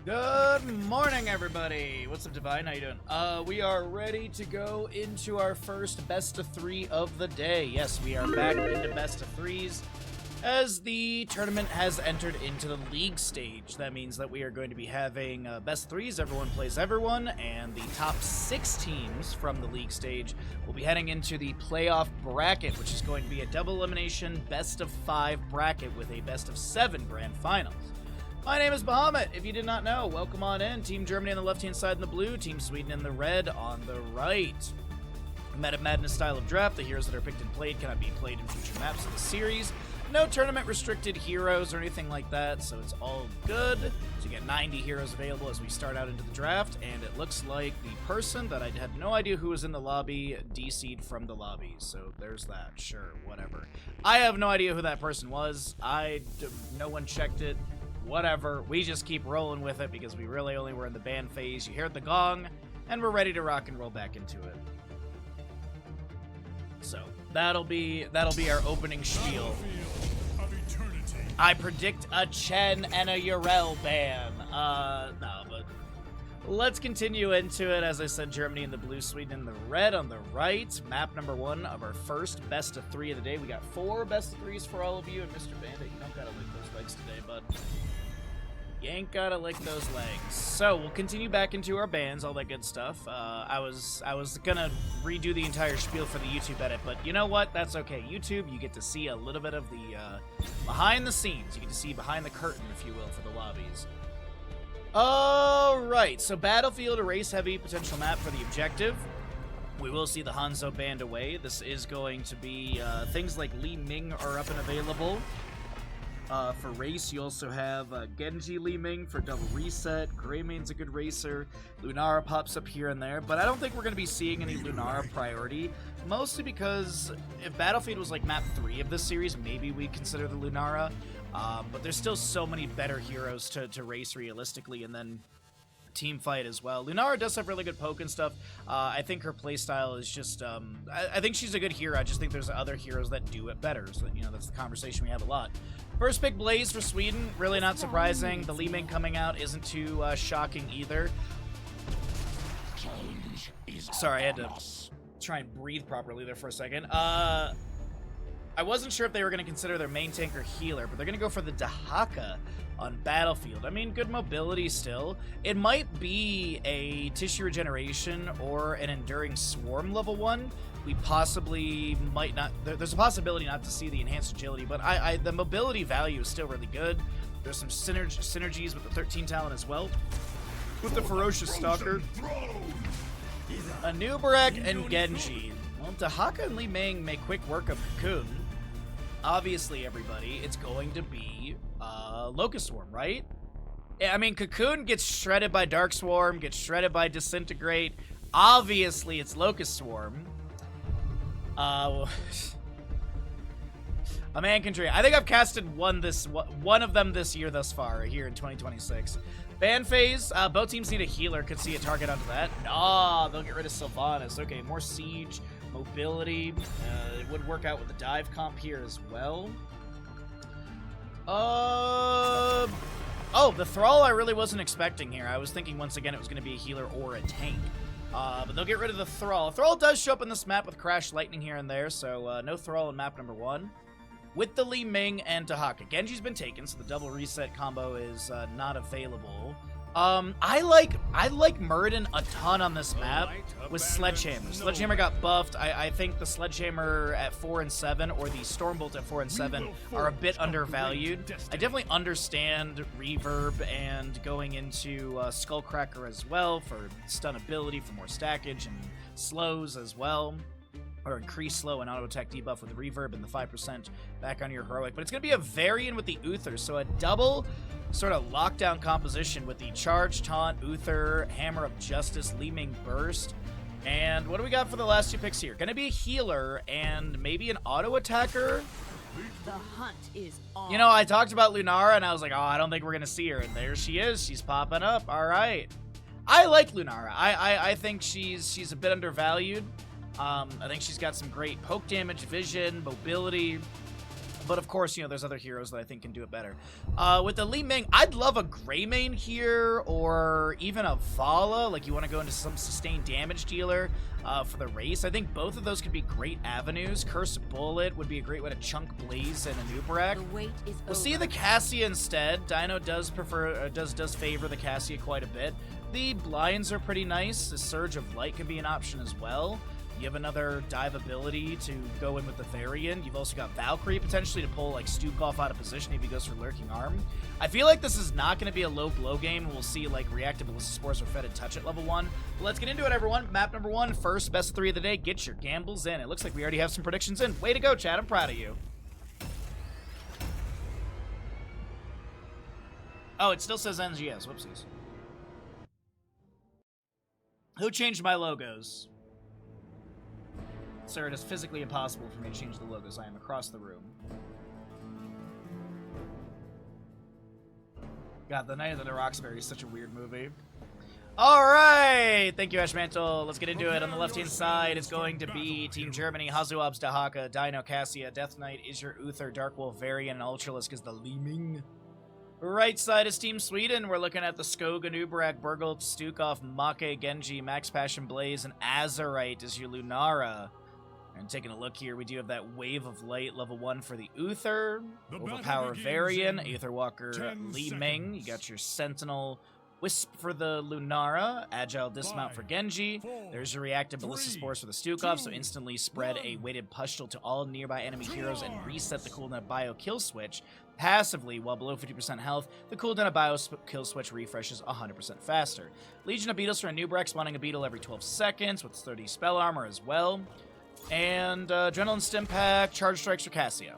Good morning, everybody. What's up, Divine? How you doing? We are ready to go into our first best of 3 of the day. Yes, we are back into best of 3s as the tournament has entered into the league stage. That means that we are going to be having best 3s, everyone plays everyone, and the top 6 teams from the league stage will be heading into the playoff bracket, which is going to be a double elimination best of 5 bracket with a best of 7 grand finals. My name is Bahamut. If you did not know, welcome on in. Team Germany on the left-hand side in the blue, Team Sweden in the red on the right. Meta Madness style of draft, the heroes that are picked and played cannot be played in future maps of the series. No tournament-restricted heroes or anything like that, so it's all good. So you get 90 heroes available as we start out into the draft, and it looks like the person that I had no idea who was in the lobby DC'd from the lobby, so there's that. Sure, whatever. I have no idea who that person was. No one checked it. Whatever, we just keep rolling with it because we really only were in the ban phase. You heard the gong, and we're ready to rock and roll back into it. So, that'll be our opening spiel. I predict a Chen and a Urel ban. No, but let's continue into it. As I said, Germany in the blue, Sweden in the red on the right. Map number 1 of our first best of 3 of the day. We got 4 best of 3s for all of you, and Mr. Bandit, you don't gotta lick those legs today, bud. You ain't gotta lick those legs. So we'll continue back into our bans, all that good stuff. I was gonna redo the entire spiel for the YouTube edit, but you know what? That's okay. YouTube, you get to see a little bit of the behind the scenes. You get to see behind the curtain, if you will, for the lobbies. Alright, so Battlefield, a race-heavy potential map for the objective. We will see the Hanzo banned away. This is going to be things like Li Ming are up and available. For race, you also have Genji Li Ming for double reset. Greymaine's a good racer. Lunara pops up here and there, but I don't think we're going to be seeing any Lunara priority, mostly because if Battlefield was like map 3 of this series, maybe we'd consider the Lunara, but there's still so many better heroes to race realistically, and then team fight as well. Lunara does have really good poke and stuff. I think her playstyle is just, I think she's a good hero. I just think there's other heroes that do it better. So, you know, that's the conversation we have a lot. First pick, Blaze for Sweden. Really not surprising. The Li Ming coming out isn't too shocking either. Sorry, I had to try and breathe properly there for a second. I wasn't sure if they were going to consider their main tank or healer, but they're going to go for the Dahaka on Battlefield. I mean, good mobility still. It might be a tissue regeneration or an enduring swarm level 1. We possibly might not. There's a possibility not to see the enhanced agility, but the mobility value is still really good. There's some synergies with the 13 talent as well, with the Ferocious Stalker, Anubarak, and Genji. Well, Dahaka and Li Ming make quick work of Cocoon. Obviously, everybody, it's going to be Locust Swarm, right? I mean, Cocoon gets shredded by Dark Swarm, gets shredded by Disintegrate. Obviously, it's Locust Swarm. A man can dream. I think I've casted one of them this year thus far, here in 2026. Ban phase, both teams need a healer. Could see a target onto that. No, they'll get rid of Sylvanas. Okay, more siege, mobility. It would work out with the dive comp here as well. Oh, the Thrall I really wasn't expecting here. I was thinking once again it was going to be a healer or a tank. But they'll get rid of the Thrall. Thrall does show up in this map with Crash Lightning here and there, so no Thrall in map number 1. With the Li Ming and Dahaka. Genji's been taken, so the double reset combo is not available. I like Muradin a ton on this map with Sledgehammer. Sledgehammer got buffed. I think the Sledgehammer at 4 and 7 or the Stormbolt at 4 and 7 are a bit undervalued. I definitely understand Reverb and going into Skullcracker as well for stun ability, for more stackage and slows as well. Or increase slow and auto attack debuff with the reverb and the 5% back on your heroic. But it's going to be a variant with the Uther, so a double sort of lockdown composition with the Charge, Taunt, Uther, Hammer of Justice, Li Ming Burst. And what do we got for the last 2 picks here? Going to be a healer and maybe an auto attacker. The hunt is on. You know, I talked about Lunara and I was like, oh, I don't think we're going to see her. And there she is. She's popping up. All right. I like Lunara. I think she's a bit undervalued. I think she's got some great poke damage, vision, mobility, But of course, you know, there's other heroes that I think can do it better. With the Li Ming, I'd love a Greymane here, or even a Vala. Like, you want to go into some sustained damage dealer for the race. I think both of those could be great avenues. Cursed Bullet would be a great way to chunk Blaze and Anub'arak. The wait is We'll over. see the Cassia instead. Dino does prefer, does favor the Cassia quite a bit. The blinds are pretty nice. The Surge of Light can be an option as well. You have another dive ability to go in with the Varian. You've also got Valkyrie potentially to pull like Stukov out of position if he goes for Lurking Arm. I feel like this is not going to be a low blow game. We'll see like reactive Ballista Spores or Fetid Touch at level 1. But let's get into it, everyone. Map number 1, first best of 3 of the day. Get your gambles in. It looks like we already have some predictions in. Way to go, Chad. I'm proud of you. Oh, it still says NGS. Whoopsies. Who changed my logos? Sir, it is physically impossible for me to change the logos. I am across the room. God, The Night of the Roxbury is such a weird movie. Alright! Thank you, Ashmantle. Let's get into it. On the left-hand side, it's going to be Team Germany, Hazuab's Dahaka, Dino Cassia, Death Knight is your Uther, Dark Wolf, Varian, and Ultralisk is the Li Ming. Right side is Team Sweden. We're looking at the Skog, Anub'arak, Burgle, Stukov, Make, Genji, Max Passion Blaze, and Azurite is your Lunara. And taking a look here, we do have that Wave of Light, level 1 for the Uther. Overpower Varian, Aetherwalker, Li Ming. You got your Sentinel Wisp for the Lunara. Agile Dismount for Genji. There's your reactive Ballista Spores for the Stukov, so instantly spread a weighted Pustule to all nearby enemy heroes and reset the cooldown of Bio Kill Switch. Passively, while below 50% health, the cooldown of Bio Kill Switch refreshes 100% faster. Legion of Beetles for Anub'arak, spawning a beetle every 12 seconds with 30 spell armor as well. And Adrenaline Stim Pack, Charge Strikes for Cassia.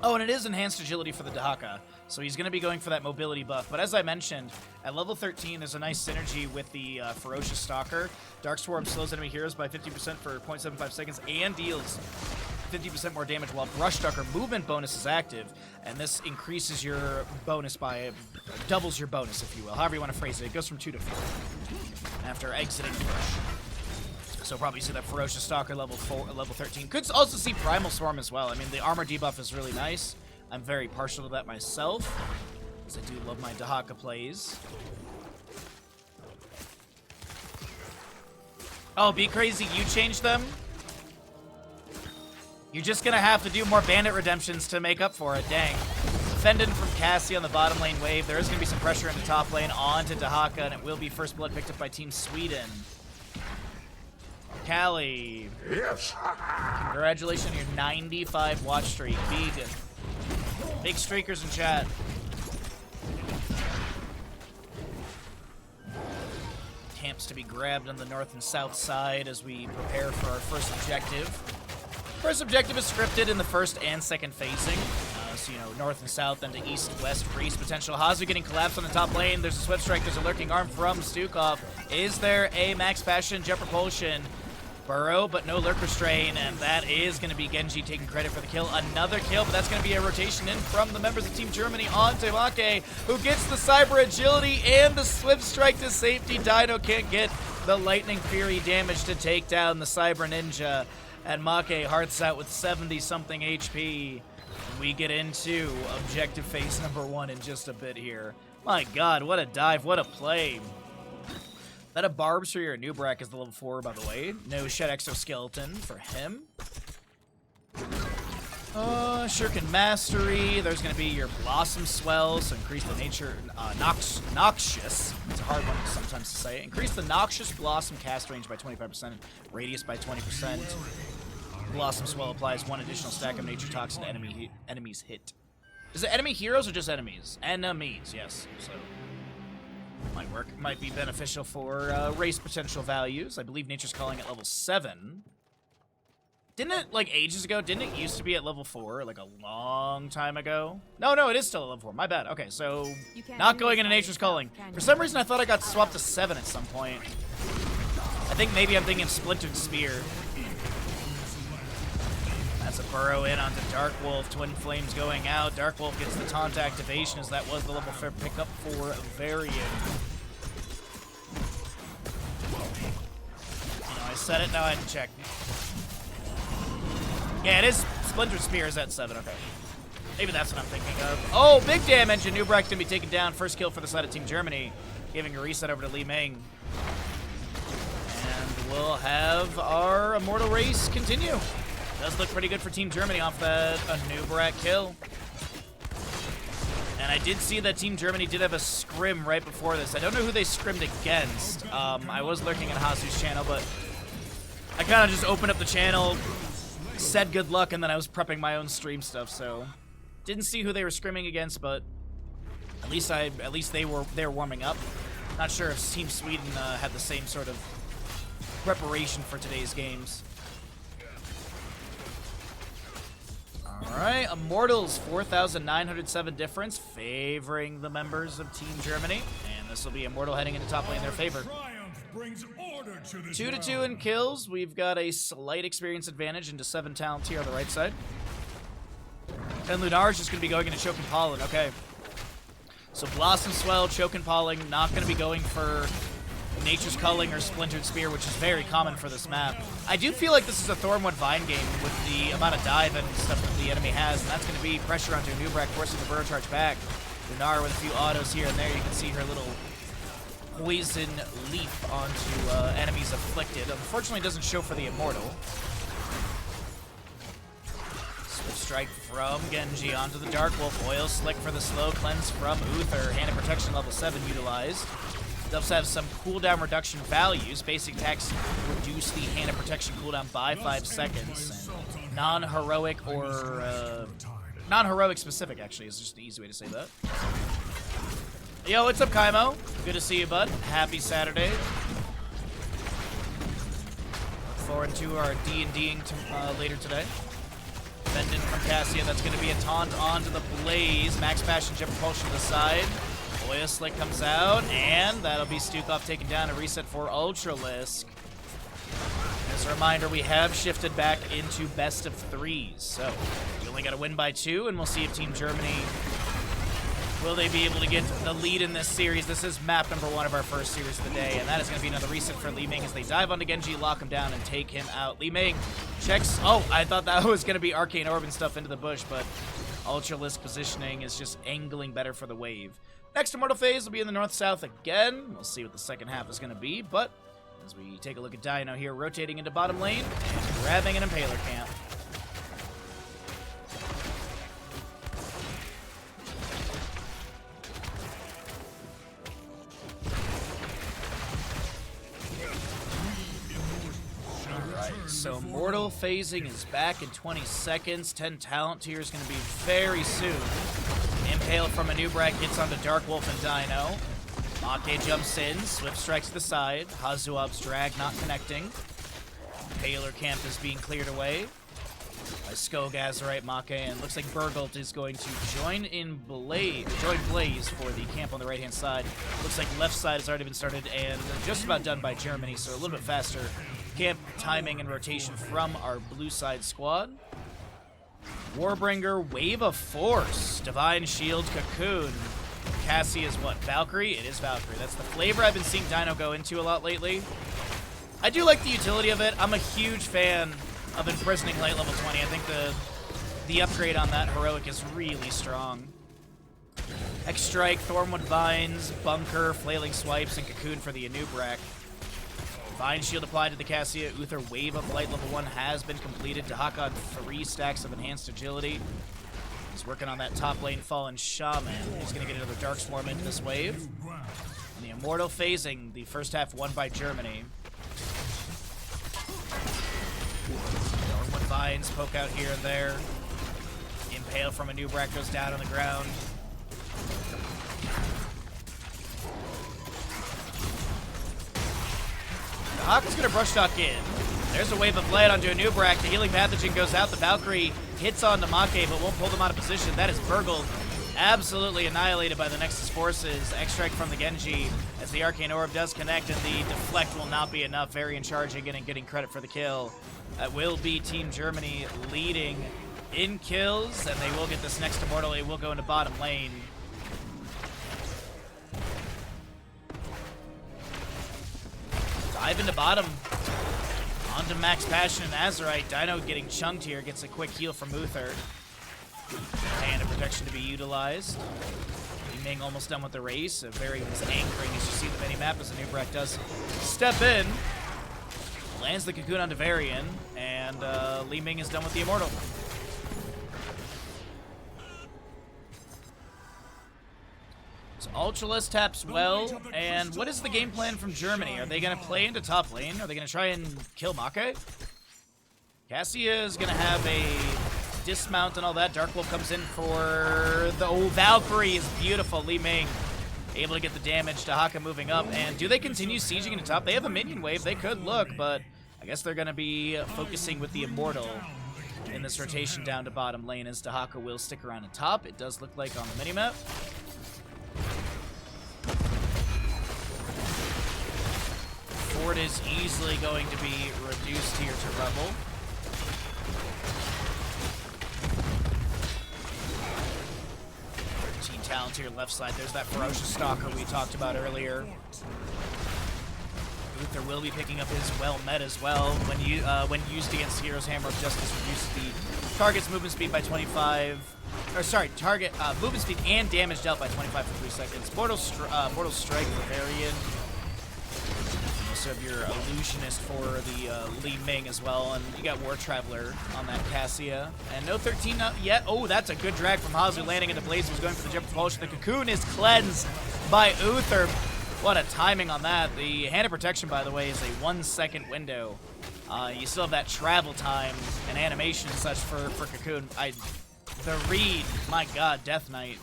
Oh, and it is Enhanced Agility for the Dahaka, so he's going to be going for that mobility buff. But as I mentioned, at level 13, there's a nice synergy with the Ferocious Stalker. Dark Swarm slows enemy heroes by 50% for 0.75 seconds and deals 50% more damage, while Brush Stalker movement bonus is active, and this increases your bonus by, doubles your bonus, if you will. However you want to phrase it. It goes from 2 to 4 after exiting Brush. So probably see that Ferocious Stalker level 13. Could also see Primal Swarm as well. I mean, the armor debuff is really nice. I'm very partial to that myself, because I do love my Dahaka plays. Oh, be crazy, you changed them? You're just gonna have to do more Bandit redemptions to make up for it, dang. Fendon from Cassie on the bottom lane wave. There is gonna be some pressure in the top lane onto Dahaka, and it will be first blood picked up by Team Sweden. Callie. Yes. Congratulations on your 95 watch streak. Big streakers in chat. Camps to be grabbed on the north and south side as we prepare for our first objective. First objective is scripted in the first and second phasing. So, you know, north and south, then to east-west race potential. Hazu getting collapsed on the top lane. There's a Swift Strike. There's a Lurking Arm from Stukov. Is there a Max Passion Jet Propulsion? Burrow, but no Lurk Restrain, and that is going to be Genji taking credit for the kill. Another kill, but that's going to be a rotation in from the members of Team Germany on Make, who gets the Cyber Agility and the Swift Strike to safety. Dino can't get the Lightning Fury damage to take down the Cyber Ninja, and Make hearts out with 70-something HP. We get into objective phase number 1 in just a bit here. My god, what a dive, what a play. That a Barbs for your Anub'arak is the level 4, by the way. No Shed Exoskeleton for him. Shuriken Mastery. There's going to be your Blossom Swell, so increase the nature... Noxious. It's a hard one sometimes to say. Increase the Noxious Blossom cast range by 25%, radius by 20%. Blossom Swell applies 1 additional stack of Nature Toxin to enemies hit. Is it enemy heroes or just enemies? Enemies, yes. So... might work. Might be beneficial for race potential values. I believe Nature's Calling at level 7. Didn't it, like, ages ago? Didn't it used to be at level 4, like, a long time ago? No, it is still at level 4. My bad. Okay, so not going into Nature's Calling. For some reason, I thought I got swapped to 7 at some point. I think maybe I'm thinking Splintered Spear. That's a burrow in onto Dark Wolf. Twin Flames going out. Dark Wolf gets the taunt activation as that was the level 4 pickup for Varian. You know, I said it, now I had to check. Yeah, it is Splinter Spear is at 7, okay. Maybe that's what I'm thinking of. Oh, big damage, and Nubrak's gonna be taken down. First kill for the side of Team Germany, giving a reset over to Li Ming. And we'll have our Immortal race continue. Does look pretty good for Team Germany off that Nubrak kill. And I did see that Team Germany did have a scrim right before this. I don't know who they scrimmed against. I was lurking at Hasu's channel, but I kind of just opened up the channel, said good luck, and then I was prepping my own stream stuff, so didn't see who they were scrimming against, but at least they were warming up. Not sure if Team Sweden had the same sort of preparation for today's games. Alright, Immortals, 4,907 difference, favoring the members of Team Germany. And this will be Immortal heading into top lane in their favor. 2-2 in kills. We've got a slight experience advantage into 7 talent here on the right side. And Lunar's just going to be going into Choke and Pollen. Okay. So Blossom Swell, Choke and Pollen, not going to be going for Nature's Culling or Splintered Spear, which is very common for this map. I do feel like this is a Thornwood Vine game with the amount of dive and stuff that the enemy has, and that's going to be pressure onto Nubrak, forcing the Burrow Charge back. Lunar with a few autos here and there. You can see her little poison leaf onto enemies afflicted. Unfortunately, it doesn't show for the Immortal. Switch strike from Genji onto the Dark Wolf. Oil Slick for the slow cleanse from Uther. Hand of Protection level 7 utilized. Does have some cooldown reduction values. Basic attacks reduce the Hand of Protection cooldown by 5 seconds. And non-heroic or non-heroic specific, actually, is just the easy way to say that. Yo, what's up, Kaimo? Good to see you, bud. Happy Saturday. Look forward to our D&Ding later today. Bending from Cassia, that's going to be a taunt onto the Blaze. Max Passion, Jet Propulsion to the side. Oil Slick comes out, and that'll be Stukov taken down. A reset for Ultralisk. As a reminder, we have shifted back into best of 3s, so we only got to win by 2, and we'll see if Team Germany, will they be able to get the lead in this series. This is map number 1 of our first series of the day, and that is going to be another reset for Li Ming as they dive onto Genji, lock him down, and take him out. Li Ming checks. Oh, I thought that was going to be Arcane Orb and stuff into the bush, but Ultralisk positioning is just angling better for the wave. Next Immortal phase will be in the north-south again. We'll see what the second half is going to be, but as we take a look at Dino here, rotating into bottom lane and grabbing an Impaler camp. Alright, so Immortal phasing is back in 20 seconds. 10 talent tier is going to be very soon. Impale from a Nubrak hits onto Dark Wolf and Dino. Make jumps in, Swift strikes to the side. Hazuab's drag not connecting. Impaler camp is being cleared away by Skogazarite Make, and looks like Burgult is going to join Blaze for the camp on the right-hand side. Looks like left side has already been started and just about done by Germany, so a little bit faster camp timing and rotation from our blue side squad. Warbringer, Wave of Force, Divine Shield, Cocoon. Cassie is what, Valkyrie? It is Valkyrie. That's the flavor I've been seeing Dino go into a lot lately. I do like the utility of it. I'm a huge fan of Imprisoning Light level 20. I think the upgrade on that heroic is really strong. X-Strike, Thornwood Vines, Bunker, Flailing Swipes, and Cocoon for the Anubrak. Vine Shield applied to the Cassia. Uther Wave of Light level 1 has been completed to hock on 3 stacks of enhanced agility. He's working on that top lane Fallen Shaman. He's going to get another Dark Swarm into this wave. And the Immortal phasing, the first half won by Germany. Thornwood Vines poke out here and there. Impale from a Nubrak goes down on the ground. The Hawk is going to brush talk in. There's a wave of light onto a Nubrak. The healing pathogen goes out. The Valkyrie hits onto Make, but won't pull them out of position. That is Burgle absolutely annihilated by the Nexus forces. X-Strike from the Genji as the Arcane Orb does connect, and the deflect will not be enough. Varian charging in and getting credit for the kill. That will be Team Germany leading in kills, and they will get this next Immortal. It will go into bottom lane. Dive into bottom. Onto Max Passion and Azurite. Dino getting chunked here. Gets a quick heal from Uther. Hand of protection to be utilized. Li Ming almost done with the race. Varian is anchoring as you see the mini-map as Nubrak does step in. Lands the cocoon onto Varian, and Li Ming is done with the Immortal. So Ultralist taps well, and what is the game plan from Germany? Are they going to play into top lane? Are they going to try and kill Make? Cassia is going to have a dismount and all that. Dark Wolf comes in for the... Oh, Valkyrie is beautiful. Li Ming able to get the damage. Dahaka moving up, and do they continue sieging into top? They have a minion wave. They could look, but I guess they're going to be focusing with the Immortal in this rotation down to bottom lane, as Dahaka will stick around at top. It does look like on the minimap. Ford is easily going to be reduced here to rubble. Talent here left side. There's that Ferocious Stalker we talked about earlier. Uther will be picking up his well met as well. When used against Hero's Hammer of Justice, reduces the target's movement speed by 25. Or sorry, target movement speed and damage dealt by 25 for 3 seconds. Mortal Strike for Varian. You also have your Illusionist for the Li Ming as well, and you got War Traveler on that Cassia. And no 13 up yet. Oh, that's a good drag from Hazu, landing into Blazers, going for the Jet Propulsion. The Cocoon is cleansed by Uther. What a timing on that. The Hand of Protection, by the way, is a 1 second window. You still have that travel time and animation and such for Cocoon. The read, my god, Death Knight.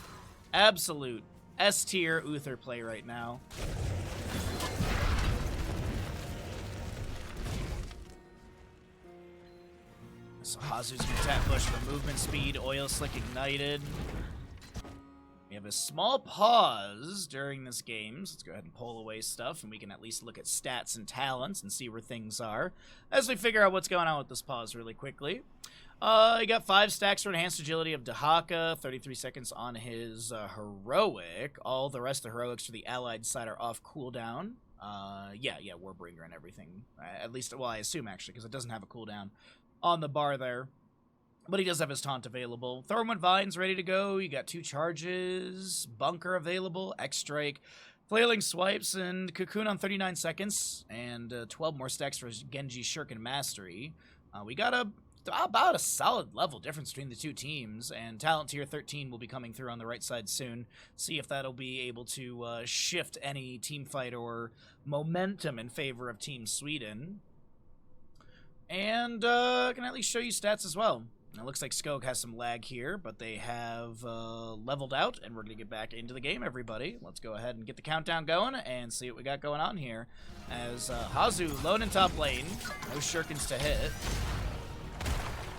Absolute S-tier Uther play right now. So Hazu's gonna tap push for movement speed, Oil Slick ignited. We have a small pause during this game, so let's go ahead and pull away stuff, and we can at least look at stats and talents and see where things are as we figure out what's going on with this pause really quickly. You got 5 stacks for enhanced agility of Dahaka, 33 seconds on his heroic. All the rest of the heroics for the allied side are off cooldown. Yeah, Warbringer and everything. At least, well, I assume actually, because it doesn't have a cooldown on the bar there. But he does have his taunt available. Thornwood Vine's ready to go. You got 2 charges. Bunker available. X-Strike. Flailing Swipes and Cocoon on 39 seconds. And 12 more stacks for Genji Shuriken Mastery. We got about a solid level difference between the two teams. And Talent Tier 13 will be coming through on the right side soon. See if that'll be able to shift any team fight or momentum in favor of Team Sweden. And can at least show you stats as well. It looks like Skog has some lag here, but they have leveled out, and we're going to get back into the game, everybody. Let's go ahead and get the countdown going and see what we got going on here. As Hazu lone in top lane. No Shurikens to hit.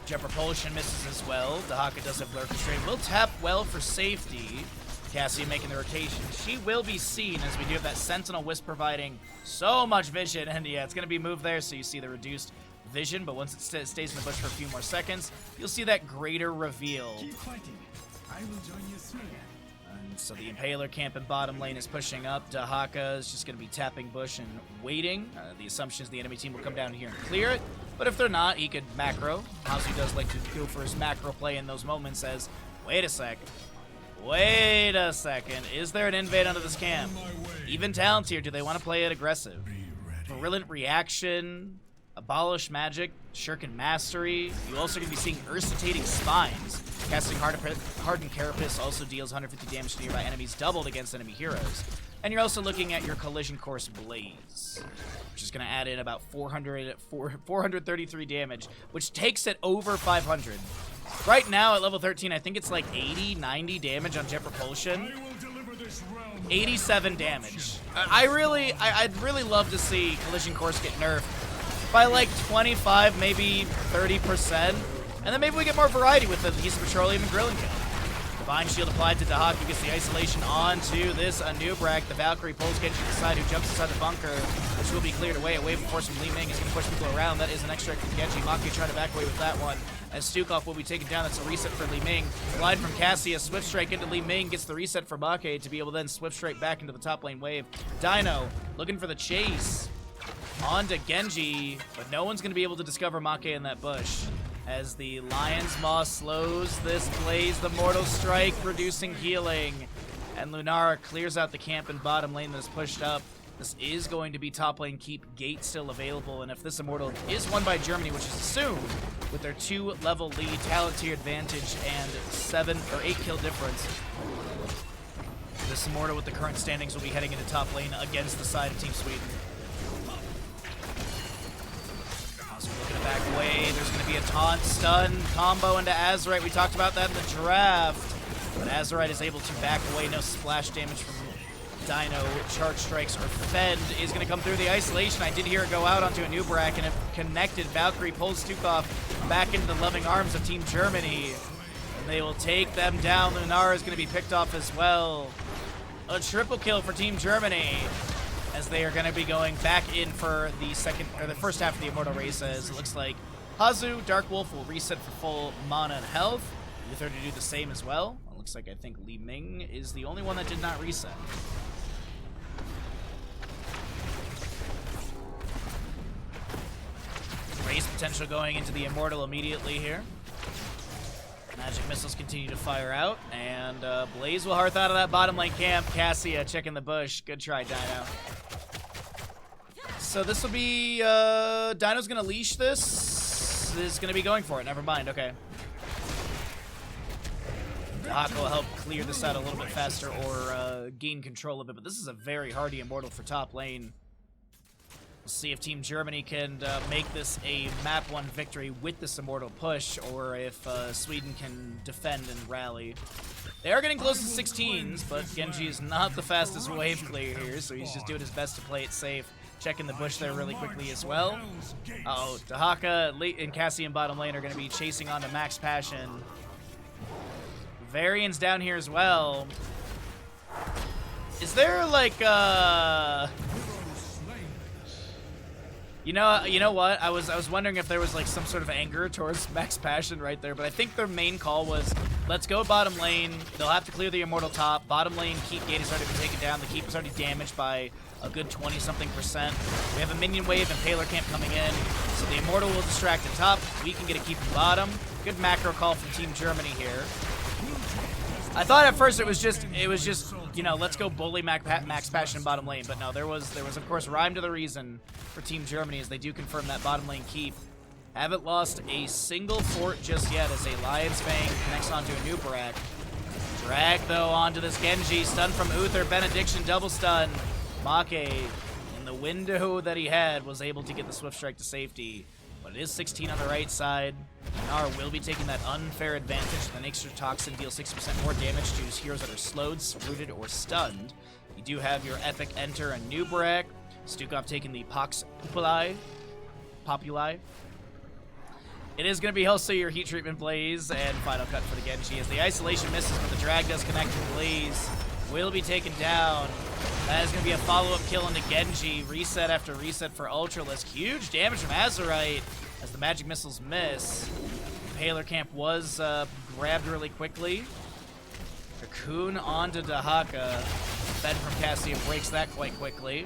Jet Propulsion misses as well. Dahaka does have Lurk Restraint. Will tap well for safety. Cassie making the rotation. She will be seen, as we do have that Sentinel Wisp providing so much vision. And yeah, it's going to be moved there, so you see the reduced vision, but once it stays in the bush for a few more seconds, you'll see that greater reveal. Keep fighting. I will join you soon. And so the Impaler camp in bottom lane is pushing up. Dahaka is just going to be tapping bush and waiting. The assumption is the enemy team will come down here and clear it, but if they're not, he could macro. Hazu does like to go for his macro play in those moments as, wait a second, is there an invade under this camp? Even Talent here, do they want to play it aggressive? Virulent Reaction, Abolish Magic, Shuriken Mastery. You also going to be seeing Ursitating Spines. Casting Hardened Carapace also deals 150 damage to nearby enemies, doubled against enemy heroes. And you're also looking at your Collision Course Blaze, which is going to add in about 433 damage, which takes it over 500. Right now at level 13, I think it's like 80, 90 damage on Jet Propulsion. 87 damage. I'd really love to see Collision Course get nerfed by like 25, maybe 30%. And then maybe we get more variety with the use of Petroleum and Grilling Kill. Divine Shield applied to Dahaka, gets the isolation onto this Nubrak. The Valkyrie pulls Genji to the side, who jumps inside the bunker, which will be cleared away. A wave of force from Li Ming is going to push people around. That is an extra from Genji. Maki trying to back away with that one, as Stukov will be taken down. That's a reset for Li Ming. Glide from Cassia, Swift Strike into Li Ming, gets the reset for Maki to be able to then Swift Strike back into the top lane wave. Dino looking for the chase onto Genji, but no one's going to be able to discover Make in that bush. as the Lion's Maw slows this Blaze, the Mortal Strike, reducing healing. And Lunara clears out the camp in bottom lane that's pushed up. This is going to be top lane keep gate still available, and if this Immortal is won by Germany, which is assumed, with their 2-level lead, talent tier advantage, and 7 or 8 kill difference, this Immortal with the current standings will be heading into top lane against the side of Team Sweden. So we're looking to back away. There's going to be a taunt stun combo into Azerite. We talked about that in the draft, but Azerite is able to back away. No splash damage from Dino. Charge strikes or Fend is going to come through the isolation. I did hear it go out onto a new Brack, and it connected. Valkyrie pulls Stukov back into the loving arms of Team Germany, and they will take them down. Lunara is going to be picked off as well. A triple kill for Team Germany, as they are going to be going back in for the first half of the Immortal race. As it looks like Hazu, Dark Wolf will reset for full mana and health. Uther to do the same as well. It looks like I think Li Ming is the only one that did not reset. Raise potential going into the Immortal immediately here. Magic missiles continue to fire out, and Blaze will hearth out of that bottom lane camp. Cassia checking the bush. Good try, Dino. So this will be, Dino's gonna leash this. Is gonna be going for it, never mind, okay. Dahaka will help clear this out a little bit faster or gain control of it, but this is a very hardy Immortal for top lane. We'll see if Team Germany can make this a map 1 victory with this Immortal push, or if Sweden can defend and rally. They are getting close to 16s, but Genji is not the fastest wave clear here, so he's just doing his best to play it safe. Checking the bush there really quickly as well. Uh-oh, Dahaka and Cassie in bottom lane are going to be chasing onto Max Passion. Varian's down here as well. Is there like You know what? I was wondering if there was like some sort of anger towards Max Passion right there, but I think their main call was, let's go bottom lane. They'll have to clear the Immortal top. Bottom lane keep gate has already been taken down. The keep is already damaged by a good 20-something%. We have a minion wave and Paler Camp coming in, so the Immortal will distract the top. We can get a keep in bottom. Good macro call from Team Germany here. I thought at first it was just you know, let's go bully Max Passion in bottom lane, but no, there was of course rhyme to the reason for Team Germany, as they do confirm that bottom lane keep. Haven't lost a single fort just yet, as a Lion's Fang connects onto a new Barak. Drag though onto this Genji, stun from Uther, Benediction double stun. Make, in the window that he had, was able to get the Swift Strike to safety. But it is 16 on the right side. Gnar will be taking that unfair advantage. The extra toxin deals 60% more damage to his heroes that are slowed, rooted, or stunned. You do have your epic enter and new Barak. Stukov taking the Pox Populi. It is going to be also your heat treatment Blaze and final cut for the Genji, as the isolation misses, but the drag does connect to Blaze. Will be taken down. That is going to be a follow-up kill into Genji. Reset after reset for Ultralisk. Huge damage from Azerite as the magic missiles miss. Paler Camp was grabbed really quickly. Cocoon onto Dahaka. Fed from Cassia breaks that quite quickly.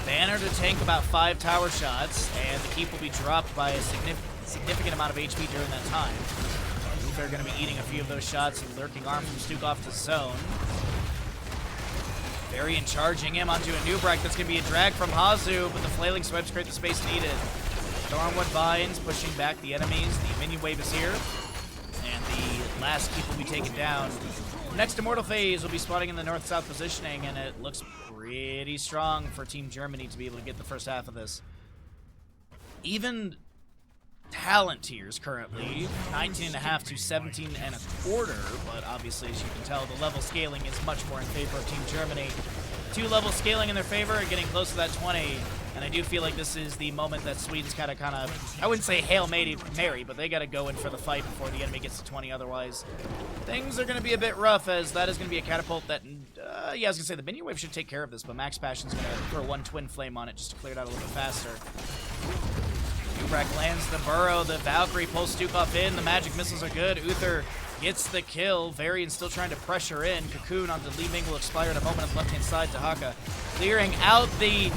Banner to tank about 5 tower shots, and the keep will be dropped by a significant amount of HP during that time. They're going to be eating a few of those shots, and lurking arm from Stukov to zone. Varian charging him onto a new Brack. That's going to be a drag from Hazu, but the flailing swipes create the space needed. Stormwood Vines pushing back the enemies. The minion wave is here, and the last keep will be taken down. Next Immortal phase will be spawning in the north-south positioning, and it looks pretty strong for Team Germany to be able to get the first half of this. Even talent tiers currently 19.5 to 17.25, but obviously, as you can tell, the level scaling is much more in favor of Team Germany. 2 level scaling in their favor and getting close to that 20, and I do feel like this is the moment that Sweden's kind of, I wouldn't say Hail Mary, but they got to go in for the fight before the enemy gets to 20, otherwise things are going to be a bit rough, as that is going to be a catapult that, yeah, I was going to say the minion wave should take care of this, but Max Passion's going to throw 1 twin flame on it just to clear it out a little bit faster. Ubrak lands the burrow, the Valkyrie pulls Stukov in, the magic missiles are good, Uther gets the kill, Varian still trying to pressure in, Cocoon onto Li Ming will expire in a moment on the left-hand side, Dahaka clearing out the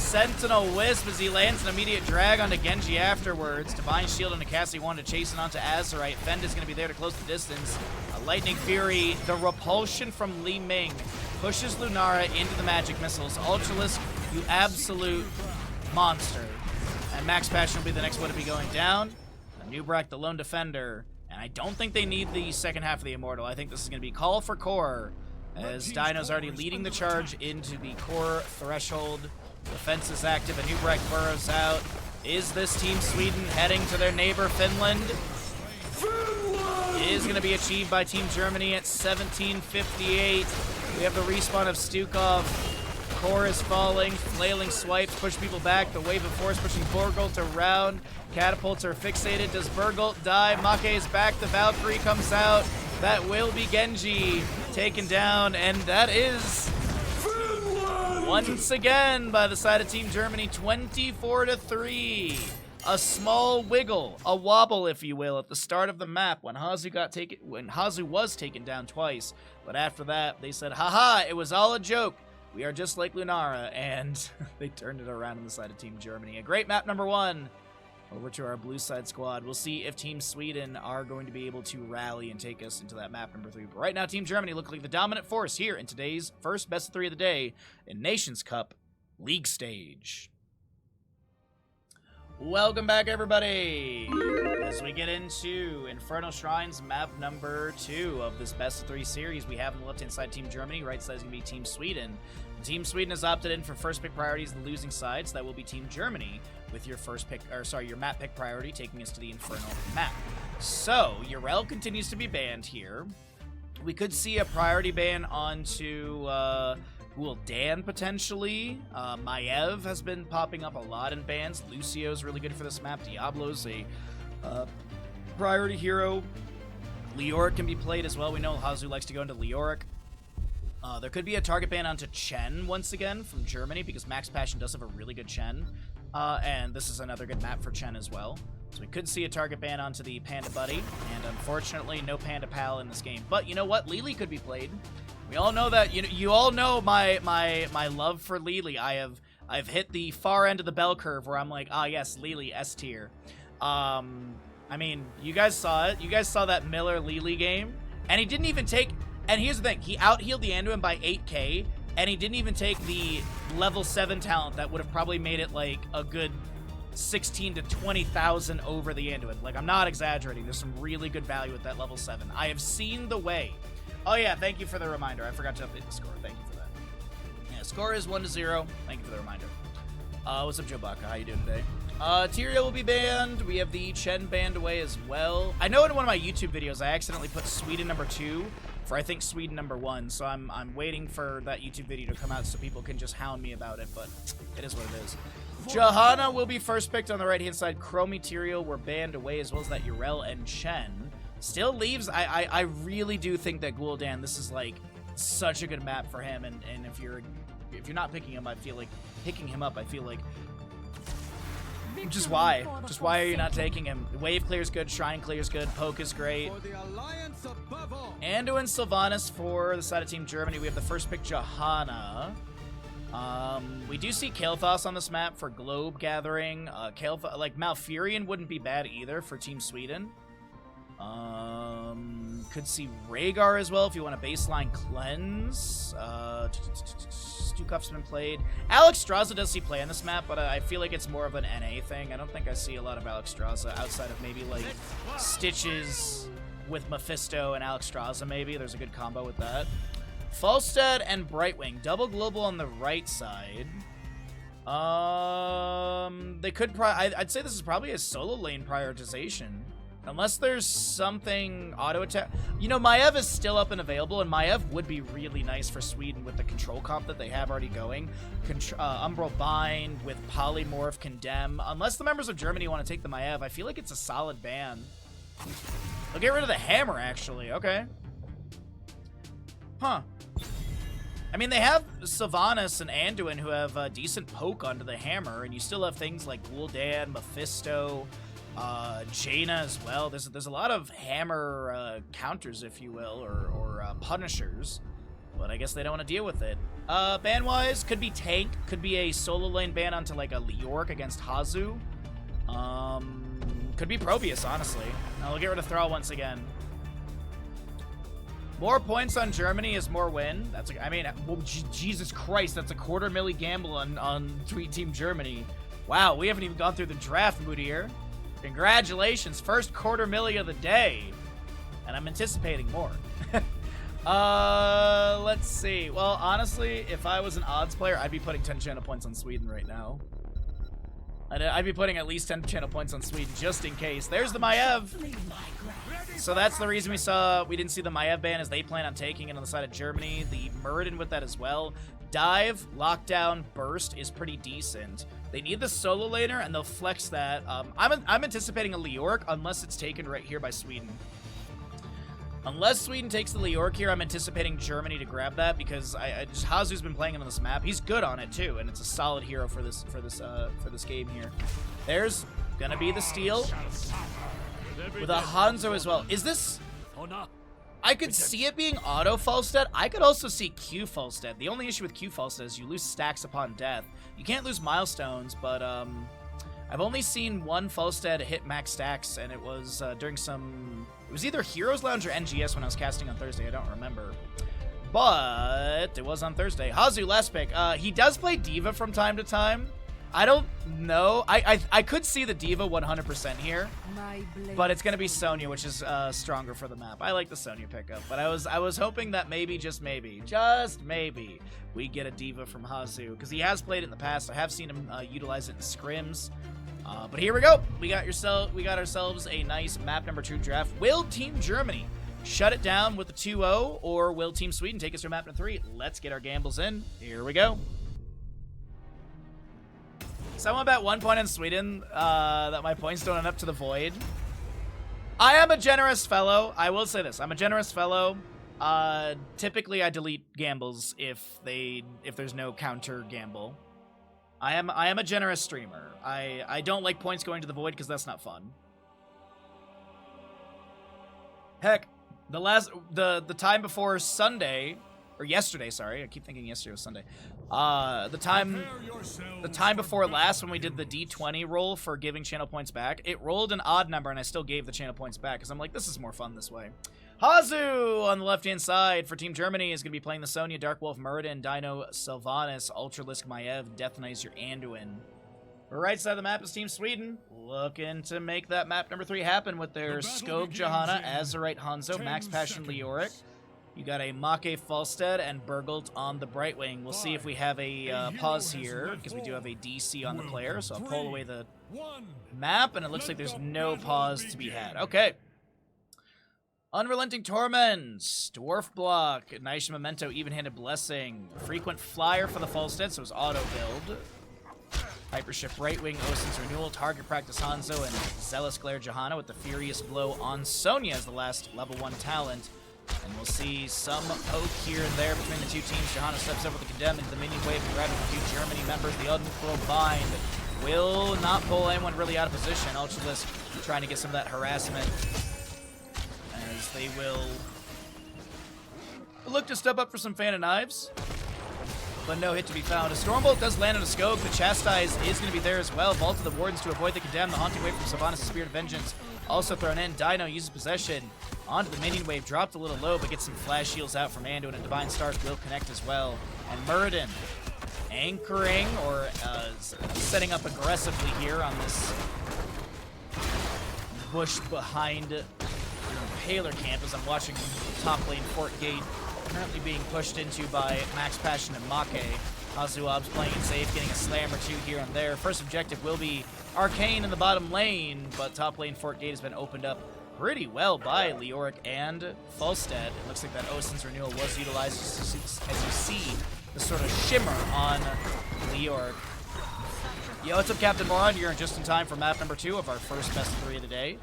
Sentinel Wisp as he lands an immediate drag onto Genji afterwards. Divine Shield onto Cassie wanted to chase it onto Azurite. Fend is going to be there to close the distance. A Lightning Fury, the repulsion from Li Ming pushes Lunara into the magic missiles. Ultralisk, you absolute monster. And Max Passion will be the next one to be going down. Nubrak, the lone defender. And I don't think they need the second half of the Immortal. I think this is going to be Call for Core, as Dino's already leading the charge into the core threshold. Defense is active, and Nubrak burrows out. Is this Team Sweden heading to their neighbor Finland? It is going to be achieved by Team Germany at 17:58. We have the respawn of Stukov. Core is falling, flailing swipes, push people back. The wave of force pushing Borgult around. Catapults are fixated. Does Bergult die? Make is back. The Valkyrie comes out. That will be Genji taken down, and that is once again by the side of Team Germany, 24-3. A small wiggle, a wobble, if you will, at the start of the map when Hazu was taken down twice. But after that, they said, haha, it was all a joke. We are just like Lunara, and they turned it around on the side of Team Germany. A great map number 1. Over to our blue side squad. We'll see if Team Sweden are going to be able to rally and take us into that map number 3. But right now, Team Germany look like the dominant force here in today's first best of 3 of the day in Nations Cup League Stage. Welcome back, everybody, as we get into Infernal Shrines map number 2 of this best of 3 series. We have on the left-hand side Team Germany, right side is going to be Team Sweden. Team Sweden has opted in for first pick priorities, the losing side, so that will be Team Germany with your first pick, or sorry, your map pick priority taking us to the Infernal map. So, Yrel continues to be banned here. We could see a priority ban onto Gul'dan potentially. Maiev has been popping up a lot in bans. Lucio's really good for this map. Diablo's a priority hero. Leoric can be played as well. We know Hazu likes to go into Leoric. There could be a target ban onto Chen once again from Germany because Max Passion does have a really good Chen. And this is another good map for Chen as well. So we could see a target ban onto the Panda Buddy. And unfortunately, no Panda Pal in this game. But you know what? Lily could be played. We all know that. You all know my love for Lily. I've hit the far end of the bell curve where I'm like, ah yes, Lily S tier. I mean, you guys saw it. You guys saw that Miller Lily game, and he didn't even take. And here's the thing: he out-healed the Anduin by 8k, and he didn't even take the level 7 talent that would have probably made it like a good 16 to 20,000 over the Anduin. Like, I'm not exaggerating. There's some really good value with that level 7. I have seen the way. Oh yeah, thank you for the reminder. I forgot to update the score. Thank you for that. Yeah, score is 1-0. Thank you for the reminder. What's up, Joe Baca? How you doing today? Tyrael will be banned. We have the Chen banned away as well. I know in one of my YouTube videos I accidentally put Sweden number 2 for I think Sweden number 1, so I'm waiting for that YouTube video to come out so people can just hound me about it, but it is what it is. Johanna will be first picked on the right-hand side. Chromie, Tyrael were banned away, as well as that Yrel and Chen. Still leaves, I really do think that Gul'dan, this is like such a good map for him, and if you're not picking him, I feel like picking him up, I feel like just why are you not taking him? Wave clear's good, Shrine clear's good, Poke is great. Anduin Sylvanas for the side of Team Germany. We have the first pick, Johanna. We do see Kael'thas on this map for Globe Gathering. Kael'thas, like Malfurion wouldn't be bad either for Team Sweden. Could see Rhaegar as well if you want a baseline cleanse. Stukov's been played. Alexstrasza does see play on this map, but I feel like it's more of an NA thing. I don't think I see a lot of Alexstrasza outside of maybe like Stitches with Mephisto and Alexstrasza maybe. There's a good combo with that. Falstad and Brightwing. Double global on the right side. They could I'd say this is probably a solo lane prioritization. Unless there's something auto-attack. You know, Maiev is still up and available, and Maiev would be really nice for Sweden with the control comp that they have already going. Umbral Bind with Polymorph, Condemn. Unless the members of Germany want to take the Maiev, I feel like it's a solid ban. They'll get rid of the Hammer, actually. Okay. Huh. I mean, they have Sylvanas and Anduin who have a decent poke onto the Hammer, and you still have things like Gul'dan, Mephisto, Jaina as well. There's a lot of Hammer counters, if you will, or punishers, but I guess they don't want to deal with it. Ban-wise, could be tank, could be a solo lane ban onto like a Leoric against Hazu. Could be Probius, honestly. I'll get rid of Thrall once again. More points on Germany is more win. That's I mean, well, Jesus Christ, that's a $250,000 gamble on Tweet Team Germany. Wow, we haven't even gone through the draft mood here. Congratulations, first $250,000 of the day. And I'm anticipating more. Let's see. Well, honestly, if I was an odds player, I'd be putting 10 channel points on Sweden right now. I'd be putting at least 10 channel points on Sweden just in case. There's the Maiev. So that's the reason we didn't see the Maiev ban, is they plan on taking it on the side of Germany. The Muradin with that as well. Dive, lockdown, burst is pretty decent. They need the solo laner, and they'll flex that. I'm anticipating a Leoric unless it's taken right here by Sweden. Unless Sweden takes the Leoric here, I'm anticipating Germany to grab that, because Hazu's been playing him on this map. He's good on it too, and it's a solid hero for this game here. There's gonna be the steal with a Hanzo as well. Is this? I could see it being auto Falstead. I could also see Q Falstead. The only issue with Q Falstead is you lose stacks upon death. You can't lose milestones, but I've only seen one Falstead hit max stacks, and it was during some... It was either Heroes Lounge or NGS when I was casting on Thursday. I don't remember. But it was on Thursday. Hazu, last pick. He does play Diva from time to time. I don't know. I could see the Diva 100% here. But it's going to be Sonya, which is stronger for the map. I like the Sonya pickup. But I was hoping that maybe, just maybe, we get a Diva from Hazu. Because he has played it in the past. I have seen him utilize it in scrims. But here we go. We got ourselves a nice map number 2 draft. Will Team Germany shut it down with the 2-0, or will Team Sweden take us to map number 3? Let's get our gambles in. Here we go. Someone bet 1 point on Sweden that my points don't end up to the void. I am a generous fellow. I will say this. I'm a generous fellow. Typically, I delete gambles if there's no counter gamble. I am a generous streamer. I don't like points going to the void because that's not fun. Heck, the time before Sunday, or yesterday, sorry, I keep thinking yesterday was Sunday. The time before last, when we did the D20 roll for giving channel points back, it rolled an odd number and I still gave the channel points back because I'm like, this is more fun this way. Hazu on the left-hand side for Team Germany is going to be playing the Sonya, Dark Wolf, Muradin, Dino, Sylvanas, Ultralisk, Maiev, Death Knight, Anduin. Right side of the map is Team Sweden, looking to make that map number 3 happen with their Skog, Johanna, Azerite, Hanzo, Max Passion, Leoric. You got a Make Falstead and Burgult on the Brightwing. We'll see if we have a pause here, because we do have a DC on the player, so I'll pull away the map, and it looks like there's no pause to be had. Okay. Unrelenting Torments, Dwarf Block, Nice Memento, Even-Handed Blessing, Frequent Flyer for the Falstead, so it's auto-build. Hypership Brightwing, Osin's Renewal, Target Practice Hanzo, and Zealous Glare Johanna with the Furious Blow on Sonya as the last level 1 talent. And we'll see some poke here and there between the two teams. Johanna steps up with the Condemned into the minion wave and grabs a few Germany members. The Unfurled Bind will not pull anyone really out of position. Ultralisk trying to get some of that harassment, as they will look to step up for some Fan of Knives, but no hit to be found. A Stormbolt does land on a Skog. The Chastise is going to be there as well. Vault of the Wardens to avoid the Condemned. The Haunting Wave from Sylvanas' Spirit of Vengeance also thrown in. Dino uses possession onto the minion wave. Dropped a little low, but gets some flash shields out from Anduin, and Divine Stars will connect as well. And Muradin anchoring, or setting up aggressively here on this bush behind Paler camp, as I'm watching top lane Fort Gate currently being pushed into by Max Passion and Make. Hazuab's playing it safe, getting a slam or two here and there. First objective will be Arcane in the bottom lane, but top lane Fort Gate has been opened up pretty well by Leoric and Falstead. It looks like that Osin's Renewal was utilized, as you see the sort of shimmer on Leoric. Yo, what's up, Captain Moron? You're just in time for map number 2 of our first best of 3 of the day.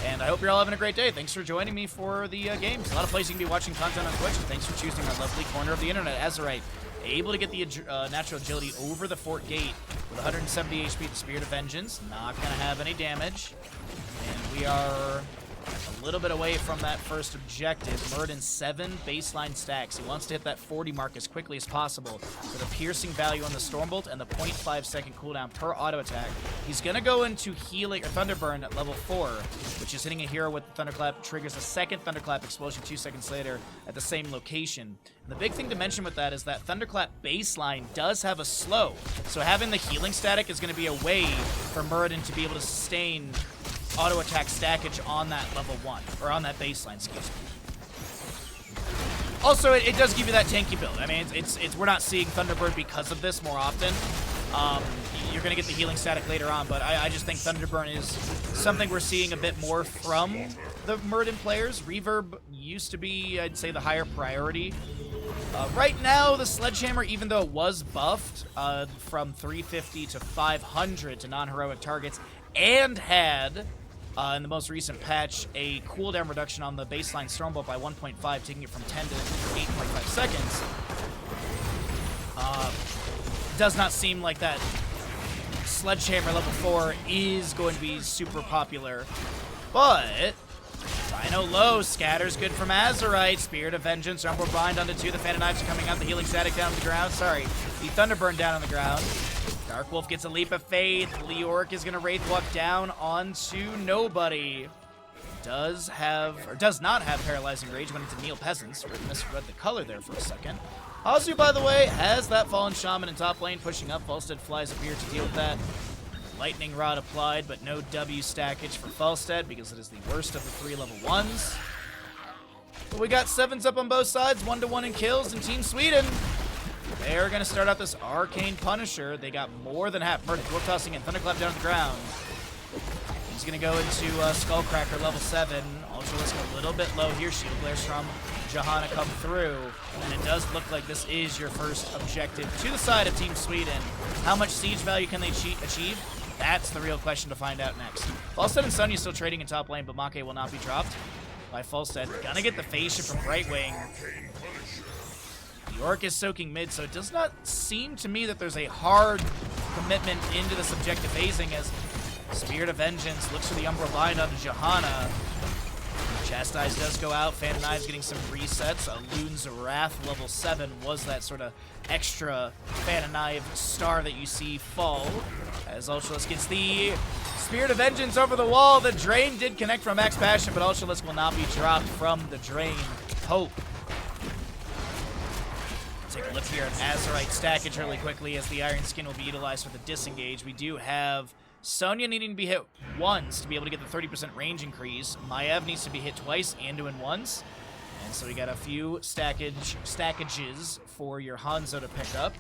And I hope you're all having a great day. Thanks for joining me for the games. A lot of places you can be watching content on Twitch. And thanks for choosing our lovely corner of the internet. Azerite, able to get the natural agility over the Fort Gate with 170 HP, the Spirit of Vengeance. Not going to have any damage. And we are A little bit away from that first objective. Murden 7 baseline stacks. He wants to hit that 40 mark as quickly as possible with a piercing value on the Stormbolt and the 0.5 second cooldown per auto attack. He's going to go into healing or Thunderburn at level 4, which is hitting a hero with the Thunderclap, triggers a second Thunderclap explosion 2 seconds later at the same location. And the big thing to mention with that is that Thunderclap baseline does have a slow, so having the healing static is going to be a way for Muradin to be able to sustain auto attack stackage on that level 1, or on that baseline, excuse me. Also, it does give you that tanky build. I mean, we're not seeing Thunderbird because of this more often. You're going to get the healing static later on, but I just think Thunderburn is something we're seeing a bit more from the Muradin players. Reverb used to be, I'd say, the higher priority. Right now, the Sledgehammer, even though it was buffed from 350 to 500 to non-heroic targets, and had, in the most recent patch, a cooldown reduction on the baseline Stormbolt by 1.5, taking it from 10 to 8.5 seconds, does not seem like that Sledgehammer level 4 is going to be super popular. But Rhino low, scatter's good from Azerite, Spirit of Vengeance, Umbral Bind onto 2, the Phantom Knives are coming out, the healing static down on the ground, sorry, the Thunderburn down on the ground. Dark Wolf gets a leap of faith, Leoric is gonna Wraith Walk down onto nobody. Does not have Paralyzing Rage, went into Neil Peasants, misread the color there for a second. Hazu, by the way, has that Fallen Shaman in top lane, pushing up, Falstead flies up here to deal with that. Lightning Rod applied, but no W stackage for Falstead because it is the worst of the 3 level 1s. But we got 7s up on both sides, 1-to-1 in kills, and Team Sweden, they are going to start out this Arcane Punisher. They got more than half. Murder, Dwarf tossing in, Thunderclap down on the ground. He's going to go into Skullcracker level 7. Ultralisk a little bit low here. Shield Glares from Johanna come through. And it does look like this is your first objective to the side of Team Sweden. How much siege value can they achieve? That's the real question to find out next. Falstead and Sonya still trading in top lane, but Make will not be dropped by Falstead. Gonna get the phase shift from Brightwing. The Orc is soaking mid, so it does not seem to me that there's a hard commitment into this objective phasing as Spirit of Vengeance looks for the Umbral Bind onto Johanna. Chastise does go out. Phantom Knives getting some resets. Loon's Wrath level 7 was that sort of extra Phantom Knife star that you see fall. As Ultralisk gets the Spirit of Vengeance over the wall. The Drain did connect from Max Passion, but Ultralisk will not be dropped from the Drain. Hope. Take a look here at Azerite stackage really quickly as the Iron Skin will be utilized for the disengage. We do have Sonya needing to be hit once to be able to get the 30% range increase. Maiev needs to be hit twice and doing once. And so we got a few stackages for your Hanzo to pick up.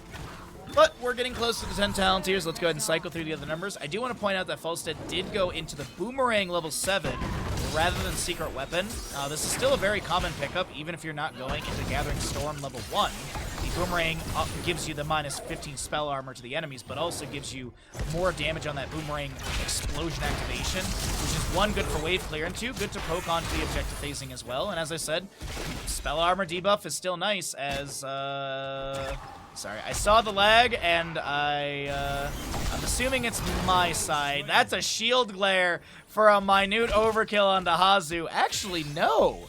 But we're getting close to the 10 talent tiers. Let's go ahead and cycle through the other numbers. I do want to point out that Falstead did go into the Boomerang level 7 rather than Secret Weapon. This is still a very common pickup, even if you're not going into Gathering Storm level 1. The Boomerang gives you the minus 15 spell armor to the enemies, but also gives you more damage on that Boomerang explosion activation, which is 1, good for wave clear, and 2, good to poke onto the objective phasing as well. And as I said, spell armor debuff is still nice as, sorry, I saw the lag, and I'm assuming it's my side. That's a shield glare for a minute overkill on Hazu. Actually, no.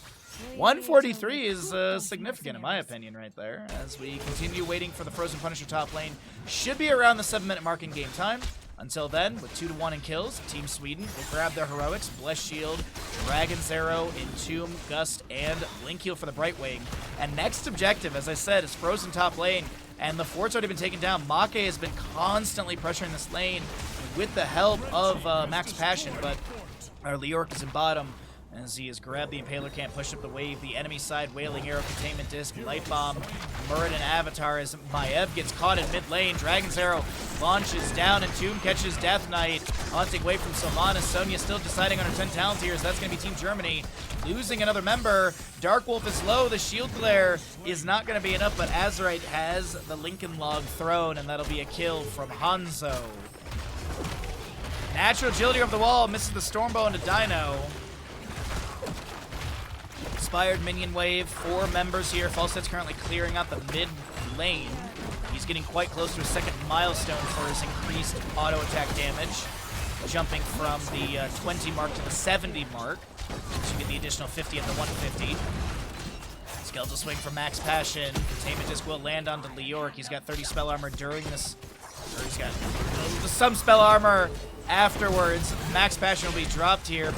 143 is significant in my opinion right there. As we continue waiting for the Frozen Punisher top lane. Should be around the 7-minute mark in game time. Until then, with 2-to-1 in kills, Team Sweden will grab their heroics, Bless Shield, Dragon's Arrow, Entomb, Gust, and Blink Heal for the Brightwing. And next objective, as I said, is Frozen top lane. And the fort's already been taken down. Make has been constantly pressuring this lane with the help of Max Passion, but our Leoric is in bottom. As he has grabbed the Impaler, can't push up the wave. The enemy side, Wailing Arrow, Containment Disc, Light Bomb, Muradin Avatar as Maiev gets caught in mid lane. Dragon's Arrow launches down, and Tomb catches Death Knight. Haunting away from Sylvanas. Sonya still deciding on her 10 talent tiers. That's going to be Team Germany. Losing another member. Dark Wolf is low. The Shield Glare is not going to be enough, but Azerite has the Lincoln Log thrown, and that'll be a kill from Hanzo. Natural Agility over the wall. Misses the Stormbow into Dino. Inspired minion wave, 4 members here. Falstead's currently clearing out the mid lane. He's getting quite close to a second milestone for his increased auto attack damage. jumping from the 20 mark to the 70 mark. So you get the additional 50 at the 150. Skeletal swing from Max Passion. Containment Disc will land onto Leoric. He's got 30 spell armor during this. Or he's got some spell armor afterwards. Max Passion will be dropped here.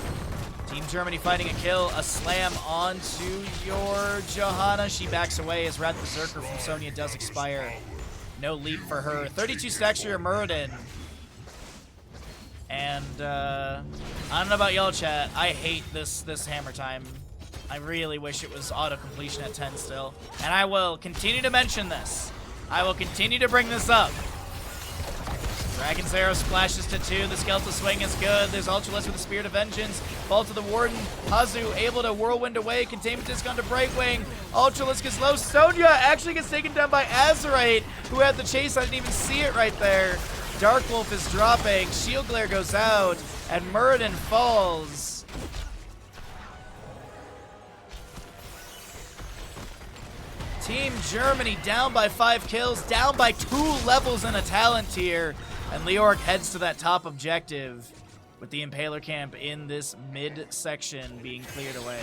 Team Germany fighting a kill. A slam onto your Johanna. She backs away as Wrath Berserker from Sonya does expire. No leap for her. 32 stacks for your Muradin. And I don't know about y'all, chat. I hate this hammer time. I really wish it was auto completion at 10 still. And I will continue to mention this. I will continue to bring this up. Dragon's Arrow splashes to 2. The Skeletal Swing is good. There's Ultralisk with the Spirit of Vengeance. Fall to the Warden. Hazu able to Whirlwind away. Containment Disc onto Brightwing. Ultralisk is low. Sonya actually gets taken down by Azerite, who had the chase. I didn't even see it right there. Dark Wolf is dropping. Shield Glare goes out. And Muradin falls. Team Germany down by 5 kills. Down by 2 levels in a talent tier. And Leoric heads to that top objective with the Impaler camp in this mid-section being cleared away.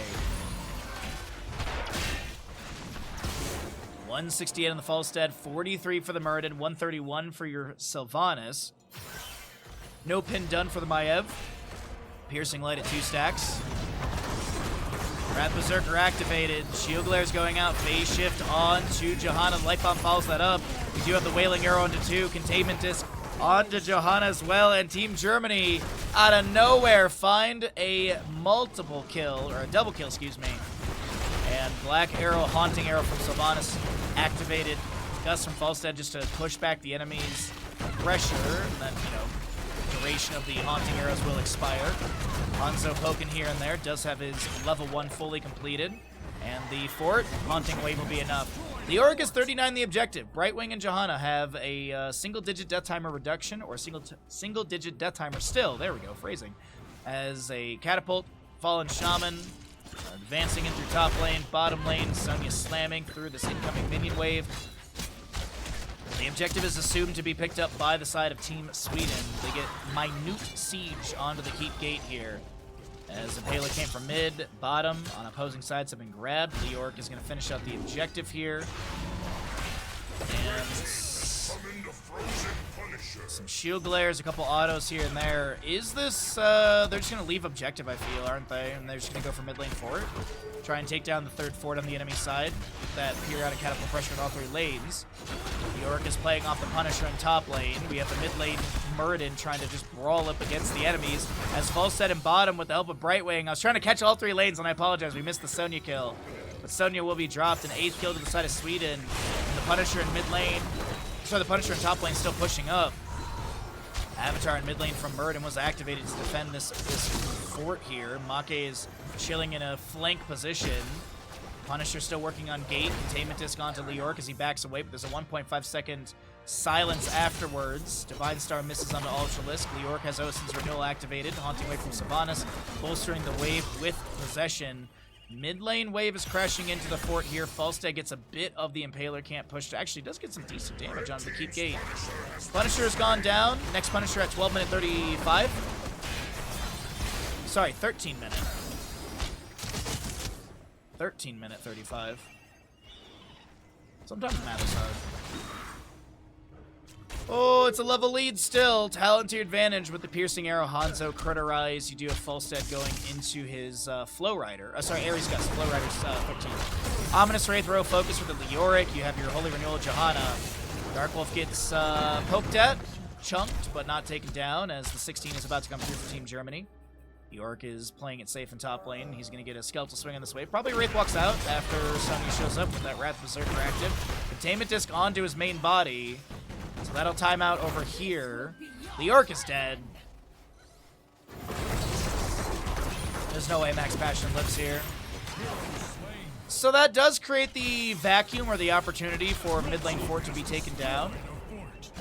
168 on the Falstad, 43 for the Muradin, 131 for your Sylvanas. No pin done for the Maiev. Piercing Light at 2 stacks. Wrath Berserker activated. Shield Glare's going out. Phase Shift on to Johanna. Light Bomb follows that up. We do have the Wailing Arrow onto 2. Containment Disc onto Johanna as well. And Team Germany, out of nowhere, find a multiple kill, or a double kill, excuse me. And Black Arrow, Haunting Arrow from Sylvanas activated. Gust from Falstad just to push back the enemy's pressure. And then, duration of the Haunting Arrows will expire. Hanzo poking here and there, does have his level 1 fully completed. And the fort, Haunting Wave will be enough. Leoric is 39 the objective. Brightwing and Johanna have a single-digit death timer reduction, or single-digit death timer still. There we go, phrasing. As a Catapult, Fallen Shaman, advancing in through top lane, bottom lane, Sonya slamming through this incoming minion wave. The objective is assumed to be picked up by the side of Team Sweden. They get minute siege onto the Keep Gate here. As Impaler came from mid, bottom, on opposing sides have been grabbed. Leoric is going to finish out the objective here. And some shield glares, a couple autos here and there. Is this, they're just going to leave objective, I feel, aren't they? And they're just going to go for mid lane fort. Try and take down the third fort on the enemy side. That periodic catapult pressure in all 3 lanes. Leoric is playing off the Punisher in top lane. We have the mid lane Muradin trying to just brawl up against the enemies. As Falstad in bottom with the help of Brightwing. I was trying to catch all 3 lanes and I apologize. We missed the Sonya kill. But Sonya will be dropped. An 8th kill to the side of Sweden. And the Punisher in mid lane. Sorry, the Punisher in top lane still pushing up. Avatar in mid lane from Muradin was activated to defend this fort here. Make is chilling in a flank position. Punisher still working on gate. Containment Disc onto Leoric as he backs away, but there's a 1.5 second silence afterwards. Divine Star misses onto Ultralisk. Leoric has Osin's Renewal activated. Haunting Wave from Sylvanas, bolstering the wave with possession. Mid lane wave is crashing into the fort here. Falstad gets a bit of the Impaler camp pushed. Actually does get some decent damage onto the Keep Gate. Punisher has gone down. Next Punisher at 12 minute 35. Sorry, 13 minute. 13 minute 35. Sometimes math is hard. Oh, it's a level lead still. Talent to your advantage with the Piercing Arrow, Hanzo, Criterize. You do have Falstad going into his Flow Rider. Ares Gust. Flow Rider's 13. Ominous Wraith Row Focus with the Leoric. You have your Holy Renewal, Johanna. Dark Wolf gets poked at, chunked, but not taken down as the 16 is about to come through for Team Germany. Leoric is playing it safe in top lane. He's going to get a Skeletal Swing on this wave. Probably Wraith walks out after Sonya shows up with that Wrath Berserker active. Containment Disc onto his main body. So that'll time out over here. Leoric is dead. There's no way Max Passion lives here. So that does create the vacuum or the opportunity for mid lane fort to be taken down.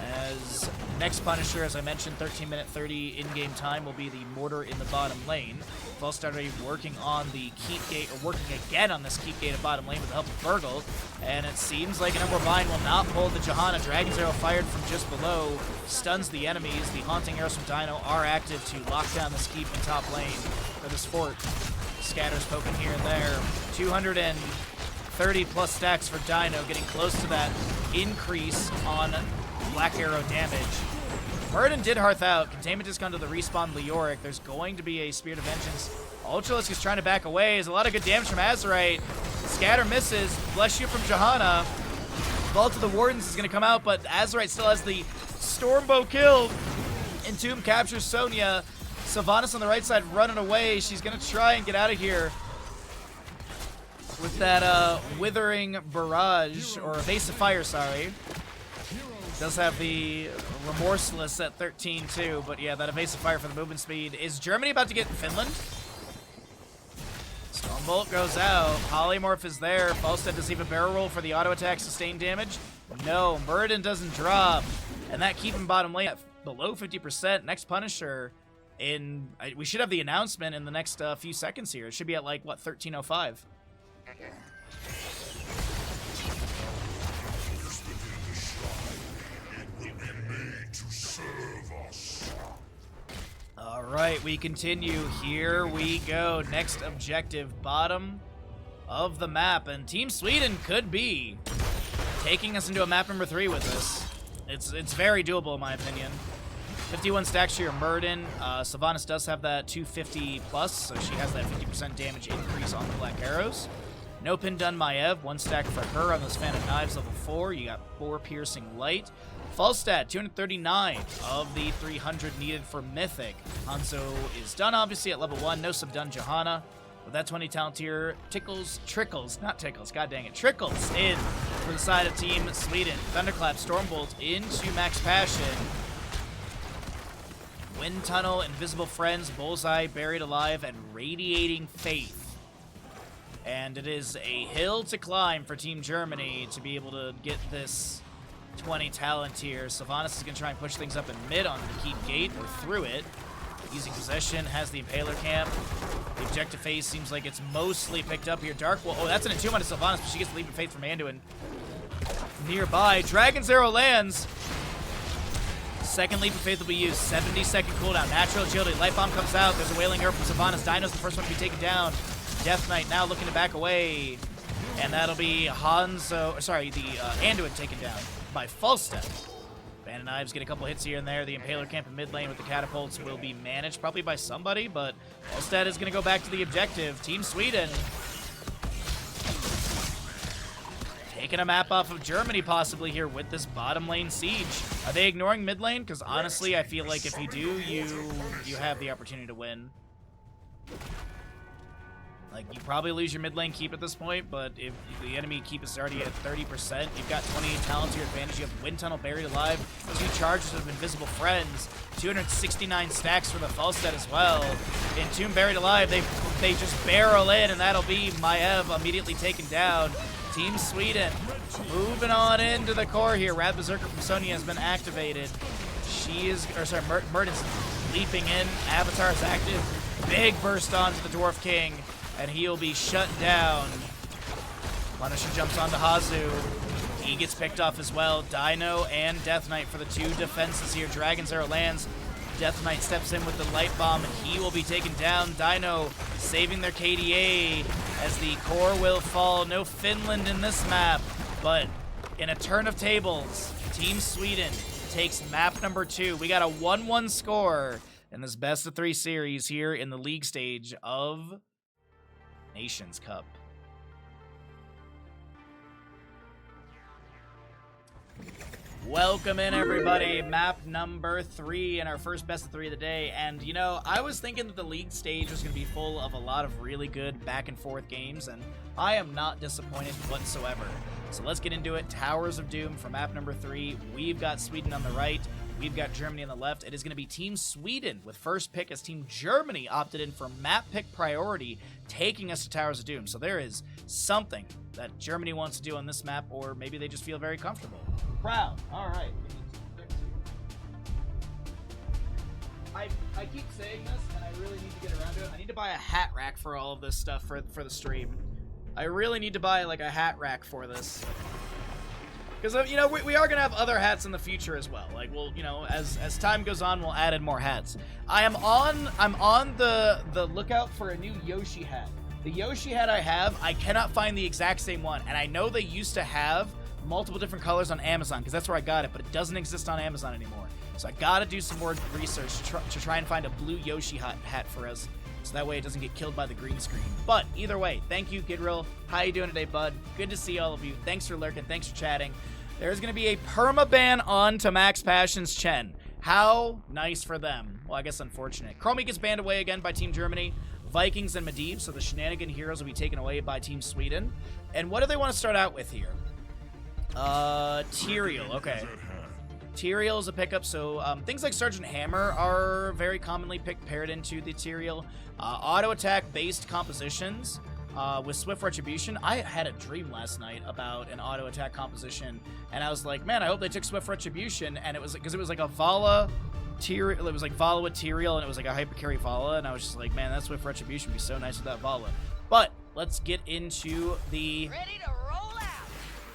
As next Punisher, as I mentioned, 13-minute 30 in-game time will be the Mortar in the bottom lane. Falstad already working on the keep gate, or working again on this keep gate of bottom lane with the help of Burgle. And it seems like an Emerald Vine will not pull the Johanna. Dragon's Arrow fired from just below stuns the enemies. The Haunting Arrows from Dino are active to lock down this keep in top lane for this fort. Scatters poking here and there. 230 plus stacks for Dino, getting close to that increase on Black Arrow damage. Murden did Hearth out. Containment has gone to the respawn Leoric. There's going to be a Spirit of Vengeance. Ultralisk is trying to back away. There's a lot of good damage from Azerite. Scatter misses. Bless you from Johanna. Vault of the Wardens is going to come out, but Azerite still has the Stormbow kill. Entomb captures Sonya. Sylvanas on the right side running away. She's going to try and get out of here with that Withering Barrage, or Evasive Fire, sorry. Does have the Remorseless at 13 too, but yeah, that Evasive Fire for the movement speed. Is Germany about to get Finland? Stormbolt goes out. Polymorph is there. Falstad does even barrel roll for the auto attack sustain damage. No, Murden doesn't drop. And that keeping bottom lane at below 50%. Next Punisher we should have the announcement in the next few seconds here. It should be at like, what, 13:05. All right, we continue. Here we go. Next objective, bottom of the map. And Team Sweden could be taking us into a map number 3 with this. It's very doable, in my opinion. 51 stacks to your Murden. Sylvanas does have that 250 plus, so she has that 50% damage increase on the Black Arrows. No pin done Maiev. 1 stack for her on those Phantom Knives, level 4. You got 4 piercing light. Falstad, 239 of the 300 needed for Mythic. Hanzo is done, obviously, at level 1. No subdone Johanna. With that 20 talent tier, trickles in for the side of Team Sweden. Thunderclap, Stormbolt into Max Passion. Wind Tunnel, Invisible Friends, Bullseye, Buried Alive, and Radiating Faith. And it is a hill to climb for Team Germany to be able to get this 20 talent tier. Sylvanas is going to try and push things up in mid onto the keep gate, or through it. Using possession, has the Impaler camp. The objective phase seems like it's mostly picked up here. Dark Wall, oh, that's an Entomb onto Sylvanas, but she gets the Leap of Faith from Anduin. Nearby, Dragon's Arrow lands. Second Leap of Faith will be used. 70-second cooldown. Natural Agility. Light Bomb comes out. There's a Wailing Arrow from Sylvanas. Dino's the first one to be taken down. Death Knight now looking to back away. And that'll be Anduin taken down by Falstad. Phantom Knives get a couple hits here and there. The Impaler camp in mid lane with the catapults will be managed probably by somebody, but Falstad is going to go back to the objective. Team Sweden taking a map off of Germany possibly here with this bottom lane siege. Are they ignoring mid lane? Because honestly, I feel like if you do, you have the opportunity to win. Like, you probably lose your mid lane keep at this point, but if the enemy keep is already at 30%, you've got 28 talent to your advantage. You have Wind Tunnel Buried Alive, 2 charges of Invisible Friends, 269 stacks for the Falstad as well. Entomb Buried Alive, they just barrel in, and that'll be Maiev immediately taken down. Team Sweden moving on into the core here. Rad Berserker from Sonya has been activated. Murden's leaping in. Avatar is active. Big burst onto the Dwarf King, and he'll be shut down. Punisher jumps onto Hazu. He gets picked off as well. Dino and Death Knight for the 2 defenses here. Dragon's Arrow lands. Death Knight steps in with the Light Bomb, and he will be taken down. Dino saving their KDA as the core will fall. No Finland in this map, but in a turn of tables, Team Sweden takes map number 2. We got a 1-1 score in this best of 3 series here in the league stage of Nations Cup. Welcome in, everybody. Map number 3 in our first best of 3 of the day. And, you know, I was thinking that the league stage was going to be full of a lot of really good back and forth games, and I am not disappointed whatsoever. So let's get into it. Towers of Doom for map number 3. We've got Sweden on the right. We've got Germany on the left. It is going to be Team Sweden with first pick, as Team Germany opted in for map pick priority, taking us to Towers of Doom. So there is something that Germany wants to do on this map, or maybe they just feel very comfortable. Proud. All right. I keep saying this, and I really need to get around to it. I need to buy a hat rack for all of this stuff for the stream. I really need to buy, like, a hat rack for this. Because, you know, we are going to have other hats in the future as well. Like, we'll, you know, as time goes on, we'll add in more hats. I'm on the lookout for a new Yoshi hat. The Yoshi hat I have, I cannot find the exact same one. And I know they used to have multiple different colors on Amazon, because that's where I got it, but it doesn't exist on Amazon anymore. So I gotta do some more research to try and find a blue Yoshi hat for us, so that way it doesn't get killed by the green screen. But either way, thank you, Kidrill. How you doing today, bud? Good to see all of you. Thanks for lurking. Thanks for chatting. There's gonna be a permaban on to Max Passion's Chen. How nice for them. Well, I guess unfortunate. Chromie gets banned away again by Team Germany. Vikings and Medivh, so the Shenanigan Heroes will be taken away by Team Sweden. And what do they want to start out with here? Tyrael, okay. Tyrael is a pickup, so things like Sergeant Hammer are very commonly paired into the Tyrael. Auto attack based compositions with Swift Retribution. I had a dream last night about an auto attack composition, and I was like, man, I hope they took Swift Retribution, and it was because it was like a Vala Tyrael. It was like Vala with Tyrael, and it was like a hyper carry Vala, and I was just like, man, that Swift Retribution would be so nice with that Vala. But let's get into the. Ready to roll out.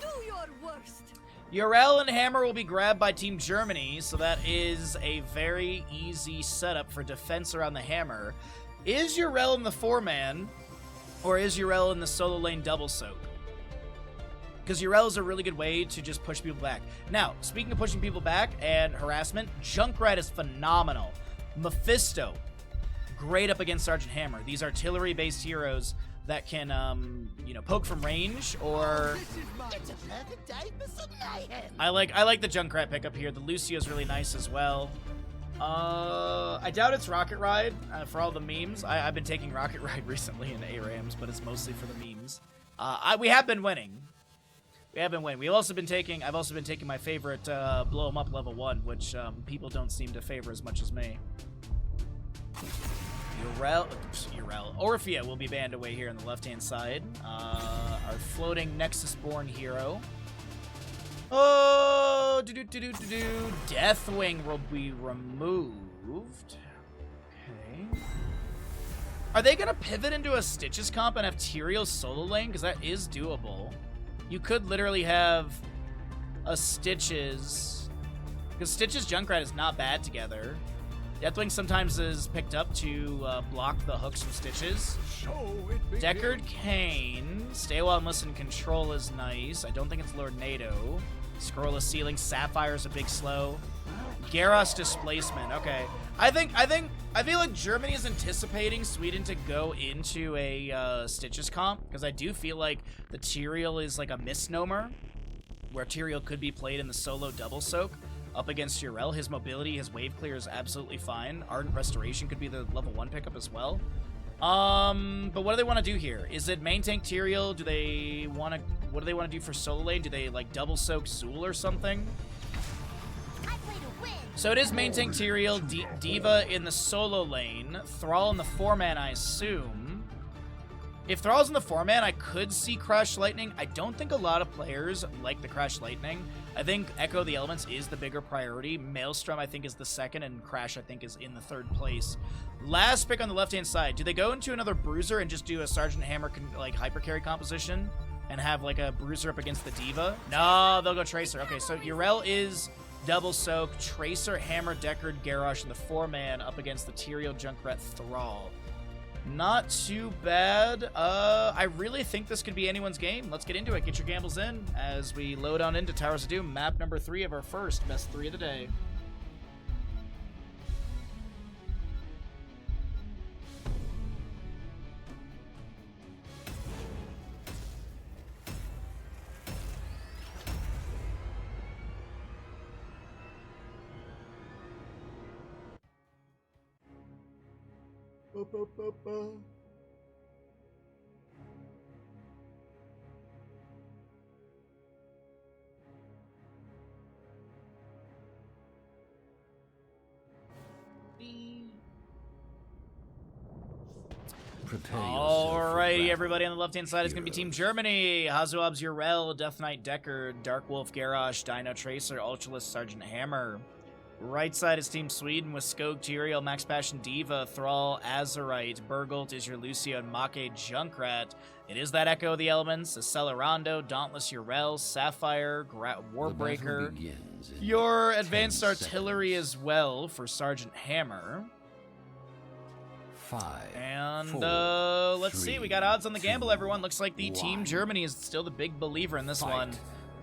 Do your worst. Yrel and Hammer will be grabbed by Team Germany, so that is a very easy setup for defense around the Hammer. Is Yrel in the 4-man, or is Yrel in the solo lane double soak? Because Yrel is a really good way to just push people back. Now, speaking of pushing people back and harassment, Junkrat is phenomenal. Mephisto, great up against Sergeant Hammer. These artillery-based heroes that can, you know, poke from range, or I like the Junkrat pickup here. The Lucio's really nice as well. I doubt it's Rocket Ride for all the memes. I've been taking Rocket Ride recently in ARAMs, but it's mostly for the memes. We have been winning. I've also been taking my favorite blow 'em up level 1, which people don't seem to favor as much as me. Yrel, Orphea will be banned away here on the left-hand side. Our floating Nexus-born hero. Oh, Deathwing will be removed. Okay. Are they gonna pivot into a Stitches comp and have Tyrael solo lane? Because that is doable. You could literally have a Stitches, because Stitches Junkrat is not bad together. Deathwing sometimes is picked up to block the hooks from Stitches. Deckard Kane. Stay while and listen. Control is nice. I don't think it's Lord NATO. Scroll is ceiling. Sapphire is a big slow. Garrosh displacement. Okay. I feel like Germany is anticipating Sweden to go into a Stitches comp, because I do feel like the Tyrael is like a misnomer, where Tyrael could be played in the solo double soak up against Yrel. His mobility, his wave clear is absolutely fine. Ardent Restoration could be the level 1 pickup as well. But what do they want to do here? Is it main tank Tyrael? What do they want to do for solo lane? Do they like double soak Zool or something? So it is main tank Tyrael, Diva in the solo lane, Thrall in the 4-man, I assume. If Thrall's in the 4-man, I could see Crash Lightning. I don't think a lot of players like the Crash Lightning. I think Echo the Elements is the bigger priority. Maelstrom, I think, is the second, and Crash, I think, is in the 3rd place. Last pick on the left-hand side. Do they go into another Bruiser and just do a Sergeant Hammer, like, hyper carry composition and have, like, a Bruiser up against the Diva? No, they'll go Tracer. Okay, so Yrel is double soak, Tracer, Hammer, Deckard, Garrosh in the 4-man up against the Tyrael, Junkrat, Thrall. Not too bad. I really think this could be anyone's game. Let's get into it. Get your gambles in as we load on into Towers of Doom, map number 3 of our first best 3 of the day. Alrighty, everybody on the left-hand side is going to be Team Germany. Hazuab's Yrel, Death Knight Deckard, Dark Wolf Garrosh, Dino Tracer, Ultralist Sergeant Hammer. Right side is Team Sweden with Skog, Tyrael, Max Passion, Diva, Thrall, Azerite, Burgult is your Lucio, and Make Junkrat. It is that Echo of the Elements, Accelerando, Dauntless Urel, Sapphire, Warbreaker. Your Advanced Artillery as well for Sergeant Hammer. 5, And 4, let's 3, see, we got odds on the gamble, 2, everyone. Looks like the Team 1. Germany is still the big believer in this one.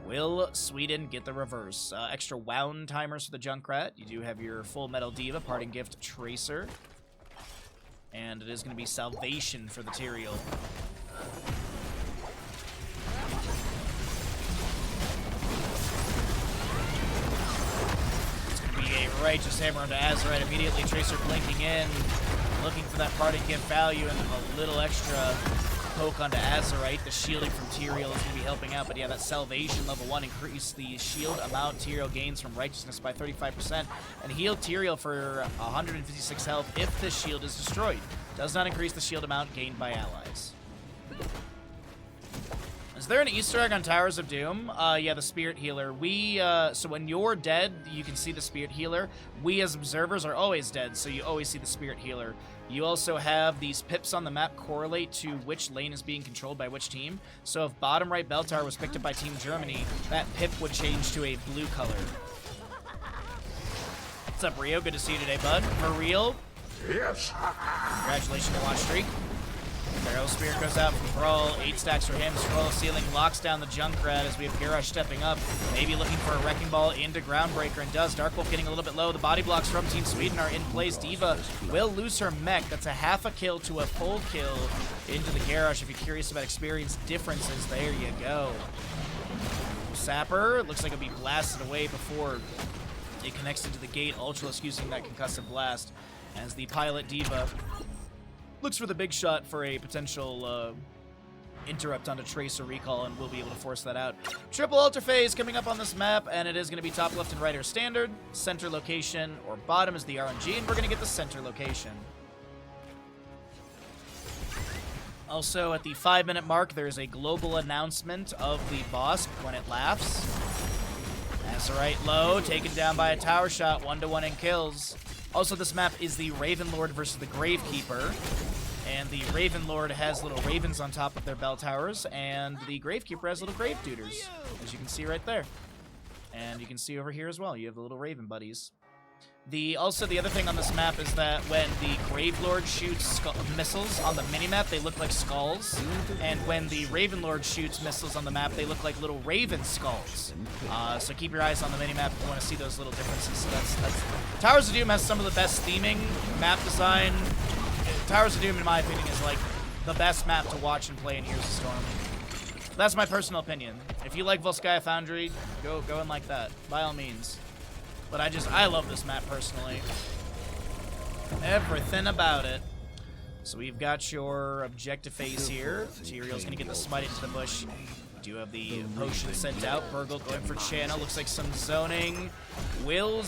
Will Sweden get the reverse? Extra wound timers for the Junkrat. You do have your Full Metal Diva, parting gift Tracer. And it is going to be Salvation for the Tyrael. It's going to be a Righteous Hammer onto Azerite. Immediately Tracer blinking in, looking for that parting gift value and a little extra poke onto Azerite. The shielding from Tyrael is going to be helping out, but yeah, that Salvation level 1 increase the shield amount Tyrael gains from Righteousness by 35% and heal Tyrael for 156 health if the shield is destroyed. Does not increase the shield amount gained by allies. Is there an Easter egg on Towers of Doom? Yeah, the Spirit Healer. So when you're dead, you can see the Spirit Healer. We as observers are always dead, so you always see the Spirit Healer. You also have these pips on the map correlate to which lane is being controlled by which team. So if bottom right bell tower was picked up by Team Germany, that pip would change to a blue color. What's up, Rio? Good to see you today, bud. For real? Yes. Congratulations to Watch Streak. Barrel Spear goes out from Brawl. 8 stacks for him. Scroll Ceiling locks down the Junkrat as we have Garrosh stepping up. Maybe looking for a Wrecking Ball into Groundbreaker and does. Dark Wolf getting a little bit low. The body blocks from Team Sweden are in place. Diva will lose her mech. That's a half a kill to a full kill into the Garrosh. If you're curious about experience differences, there you go. Sapper looks like it'll be blasted away before it connects into the gate. Ultralisk using that concussive blast as the pilot Diva looks for the big shot for a potential interrupt onto Tracer recall, and we'll be able to force that out. Triple Alter Phase coming up on this map, and it is going to be top left and right are standard. Center location or bottom is the RNG, and we're going to get the center location. Also, at the 5-minute mark, there is a global announcement of the boss when it laughs. Azerite low, taken down by a tower shot, 1-to-1 in kills. Also, this map is the Raven Lord versus the Gravekeeper. And the Raven Lord has little ravens on top of their bell towers, and the Gravekeeper has little grave duders, as you can see right there. And you can see over here as well, you have the little Raven buddies. Also, the other thing on this map is that when the Grave Lord shoots missiles on the minimap, they look like skulls. And when the Raven Lord shoots missiles on the map, they look like little raven skulls. So keep your eyes on the minimap if you want to see those little differences. So that's Towers of Doom has some of the best theming, map design. Towers of Doom, in my opinion, is like the best map to watch and play in Heroes of Storm. That's my personal opinion. If you like Volskaya Foundry, go in like that, by all means. But I love this map personally. Everything about it. So we've got your objective phase here. Tyrael's gonna get the smite into the bush. We do have the potion sent out. Burgle going for channel. Looks like some zoning. Will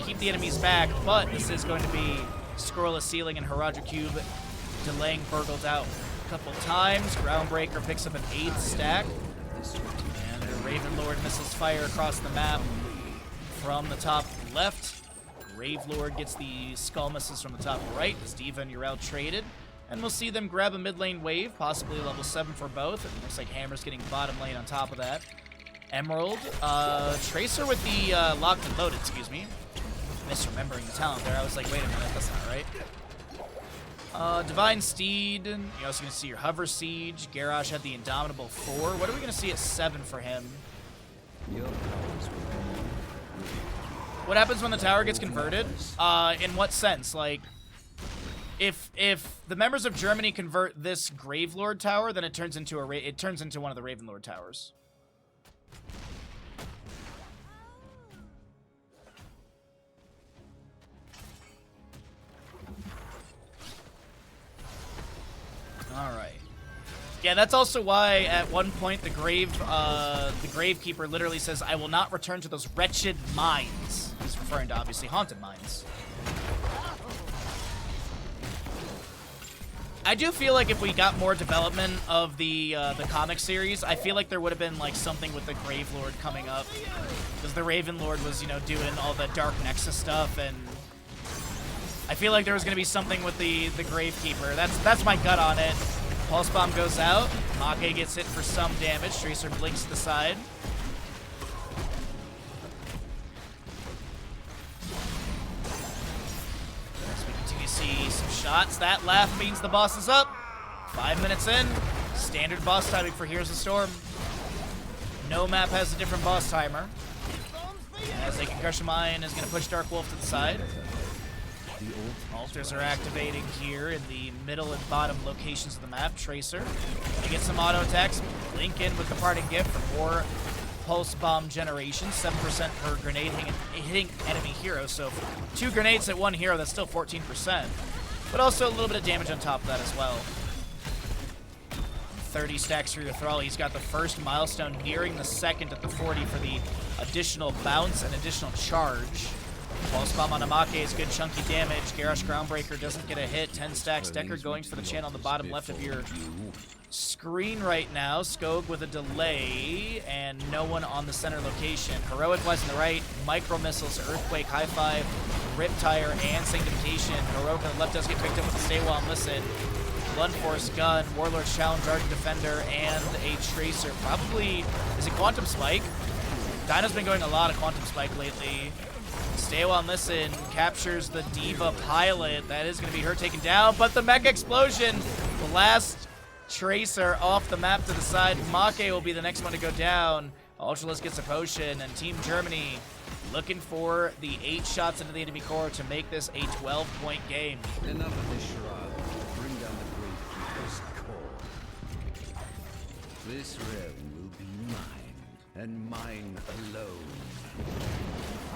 keep the enemies back, but this is going to be Scoreless Ceiling and Haradra Cube delaying Burgled out a couple times. Groundbreaker picks up an 8th stack. And the Raven Lord missiles fire across the map. From the top left, Grave Lord gets the skull missiles from the top right as Diva and Urel traded. And we'll see them grab a mid lane wave, possibly level 7 for both. It looks like Hammer's getting bottom lane on top of that. Emerald, Tracer with the locked and loaded, excuse me. Misremembering the talent there. I was like, wait a minute, that's not right. Divine Steed, you're also going to see your Hover Siege. Garrosh had the Indomitable 4. What are we going to see at 7 for him? What happens when the tower gets converted? In what sense? Like, if the members of Germany convert this Gravelord tower, then it turns into one of the Ravenlord towers. All right. Yeah, that's also why at one point the Gravekeeper literally says, "I will not return to those wretched mines." He's referring to obviously haunted mines. I do feel like if we got more development of the comic series, I feel like there would have been like something with the Grave Lord coming up, because the Raven Lord was, you know, doing all the Dark Nexus stuff, and I feel like there was gonna be something with the Gravekeeper. That's my gut on it. Pulse Bomb goes out. Make gets hit for some damage. Tracer blinks to the side. As we continue to see some shots. That laugh means the boss is up. 5 minutes in. Standard boss timing for Heroes of Storm. No map has a different boss timer. As a Concussion Mine is going to push Dark Wolf to the side. Altars are activating here in the middle and bottom locations of the map. Tracer gonna get some auto attacks. Link in with the parting gift for more pulse bomb generation. 7% per grenade hitting enemy heroes. So 2 grenades at 1 hero, that's still 14%. But also a little bit of damage on top of that as well. 30 stacks for your Thrall. He's got the first milestone, nearing the second at the 40 for the additional bounce and additional charge. Pulse Bomb on Amake is good chunky damage. Garrosh Groundbreaker doesn't get a hit. 10 stacks. Decker going for the channel on the bottom left of your screen right now. Skog with a delay, and no one on the center location. Heroic Wise on the right. Micro Missiles, Earthquake, High Five, Riptire, and Sanctification. Heroic on the left does get picked up with the Stay While and Listen. Blunt Force Gun, Warlord's Challenge, Arctic Defender, and a Tracer. Probably, is it Quantum Spike? Dino's been going a lot of Quantum Spike lately. Stay While and Listen captures the Diva Pilot. That is going to be her taken down, but the Mech Explosion, the last Tracer off the map to the side. Make will be the next one to go down. Ultralisk gets a potion, and Team Germany looking for the 8 shots into the enemy core to make this a 12-point game. Enough of this charade. Bring down the Gravekeeper's core. This realm will be mine, and mine alone.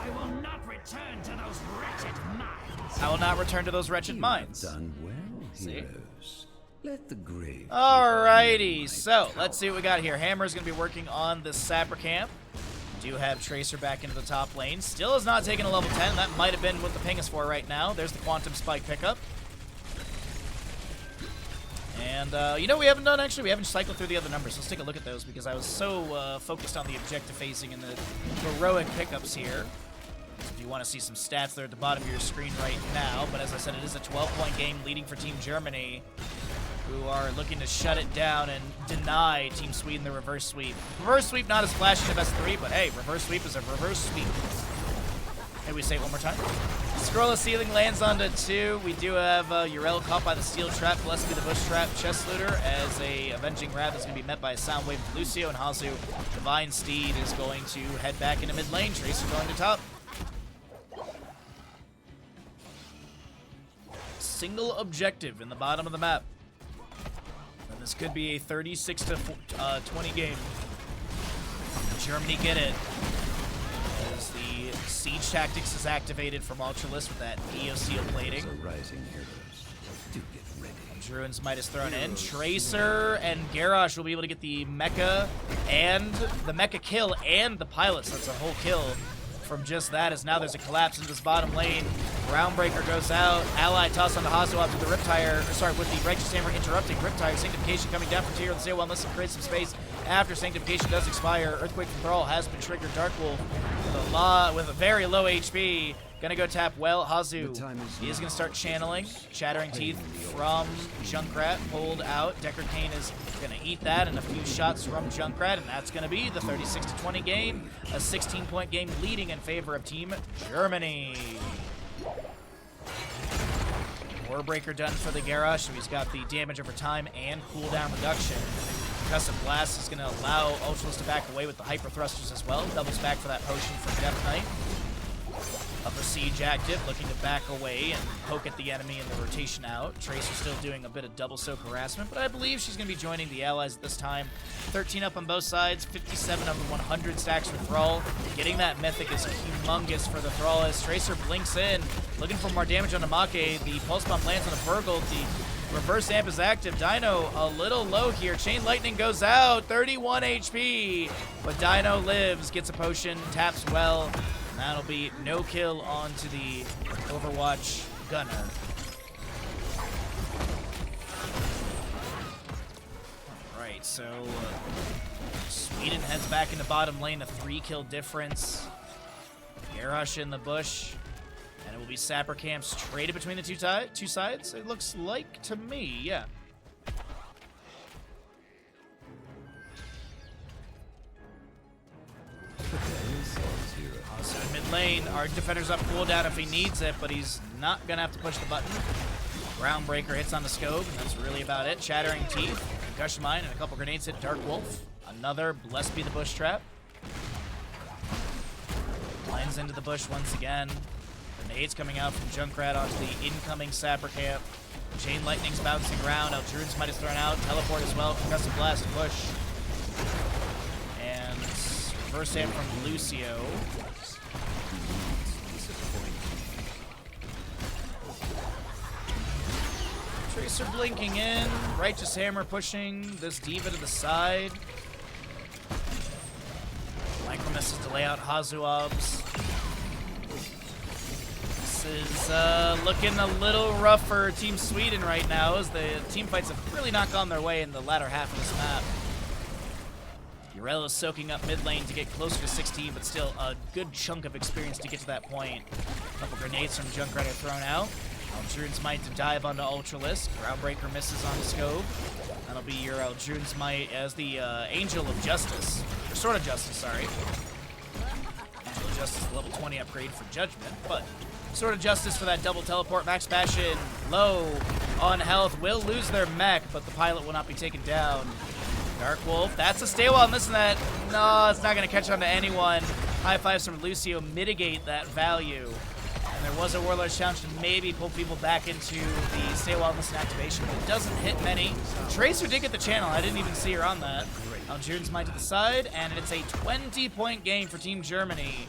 I will not return to those wretched mines. I will not return to those wretched mines. Done well, See? heroes. Let the grave. Alrighty, so let's see what we got here. Hammer's going to be working on the Sapper Camp. Do have Tracer back into the top lane. Still has not taken a level 10. That might have been what the ping is for right now. There's the Quantum Spike pickup. And, you know, we haven't done, actually, we haven't cycled through the other numbers. Let's take a look at those because I was so focused on the objective phasing and the heroic pickups here. If you want to see some stats, they're at the bottom of your screen right now. But as I said, it is a 12-point game leading for Team Germany, who are looking to shut it down and deny Team Sweden the reverse sweep. Reverse sweep not as flashy in best 3, but hey, reverse sweep is a reverse sweep. Maybe we say it one more time. Scroll of Ceiling lands onto 2. We do have Yrel caught by the Steel Trap, Gillespie the Bush Trap, Chest Looter as a Avenging Wrath is going to be met by a Soundwave of Lucio, and Hazu, Divine Steed, is going to head back into mid lane. Tracer going to top. Single objective in the bottom of the map. And this could be a 36 to 20 game. Germany get it. As the Siege Tactics is activated from Ultralisk with that EOCO plating. Rising heroes. Do get ready. Druin's Might is thrown in. Tracer and Garrosh will be able to get the Mecha and the Mecha kill and the Pilot, so it's a whole kill from just that, as now there's a collapse into this bottom lane. Groundbreaker goes out. Ally toss on the Hazu after the Riptire, sorry, with the Righteous Hammer interrupting Riptire. Sanctification coming down from tier. The Stay While Listen creates some space after Sanctification does expire. Earthquake from Thrall has been triggered. Dark Wolf with a very low HP. Gonna go tap well. Hazu is gonna start channeling. Shattering Teeth from Junkrat. Pulled out. Decker Kane is gonna eat that, and a few shots from Junkrat, and that's gonna be the 36 to 20 game. A 16-point game leading in favor of Team Germany. Warbreaker done for the Garrosh, so he's got the damage over time and cooldown reduction. Concussive Blast is gonna allow Ultralisk to back away with the Hyper Thrusters as well. Doubles back for that potion from Death Knight. Upper Siege active, looking to back away and poke at the enemy in the rotation out. Tracer still doing a bit of double soak harassment, but I believe she's going to be joining the allies at this time. 13 up on both sides, 57 of the 100 stacks for Thrall. Getting that Mythic is humongous for the Thrall as Tracer blinks in, looking for more damage on Amake. The Pulse Bomb lands on the Burgle. The Reverse Amp is active. Dino a little low here. Chain Lightning goes out, 31 HP, but Dino lives, gets a potion, taps well. And that'll be no kill onto the Overwatch Gunner. so Sweden heads back into bottom lane, a 3-kill difference. Garrosh in the bush, and it will be Sapper camps traded between the two sides. It looks like to me, yeah. So in mid lane, our defender's up cooldown if he needs it, but he's not gonna have to push the button. Groundbreaker hits on the scope, and that's really about it. Chattering Teeth, Concussion Mine, and a couple grenades hit Dark Wolf. Another Blessed Be the Bush trap. Lines into the bush once again. Grenades coming out from Junkrat onto the incoming Sapper camp. Chain Lightning's bouncing around. Eldrune's Might is thrown out. Teleport as well. Concussive Blast push. And reverse hit from Lucio. Tracer blinking in. Righteous Hammer pushing this D.Va to the side. Micromisses to lay out Hazuobs. This is looking a little rough for Team Sweden right now, as the team fights have really not gone their way in the latter half of this map. Urel is soaking up mid lane to get closer to 16, but still a good chunk of experience to get to that point. A couple grenades from Junkrat are thrown out. Eldrune's Might to dive onto Ultralisk. Groundbreaker misses on the scope. That'll be your Eldrune's Might as the Angel of Justice. Or Sword of Justice, sorry. Angel of Justice level 20 upgrade for Judgment, but Sword of Justice for that double teleport. Max Bastion low on health. Will lose their mech, but the pilot will not be taken down. Dark Wolf, that's a stay while missing that. No, it's not going to catch on to anyone. High fives from Lucio mitigate that value. And there was a Warlord's Challenge to maybe pull people back into the stay while missing activation, but it doesn't hit many. Tracer did get the channel. I didn't even see her on that. Eldrune's Might to the side, and it's a 20-point game for Team Germany.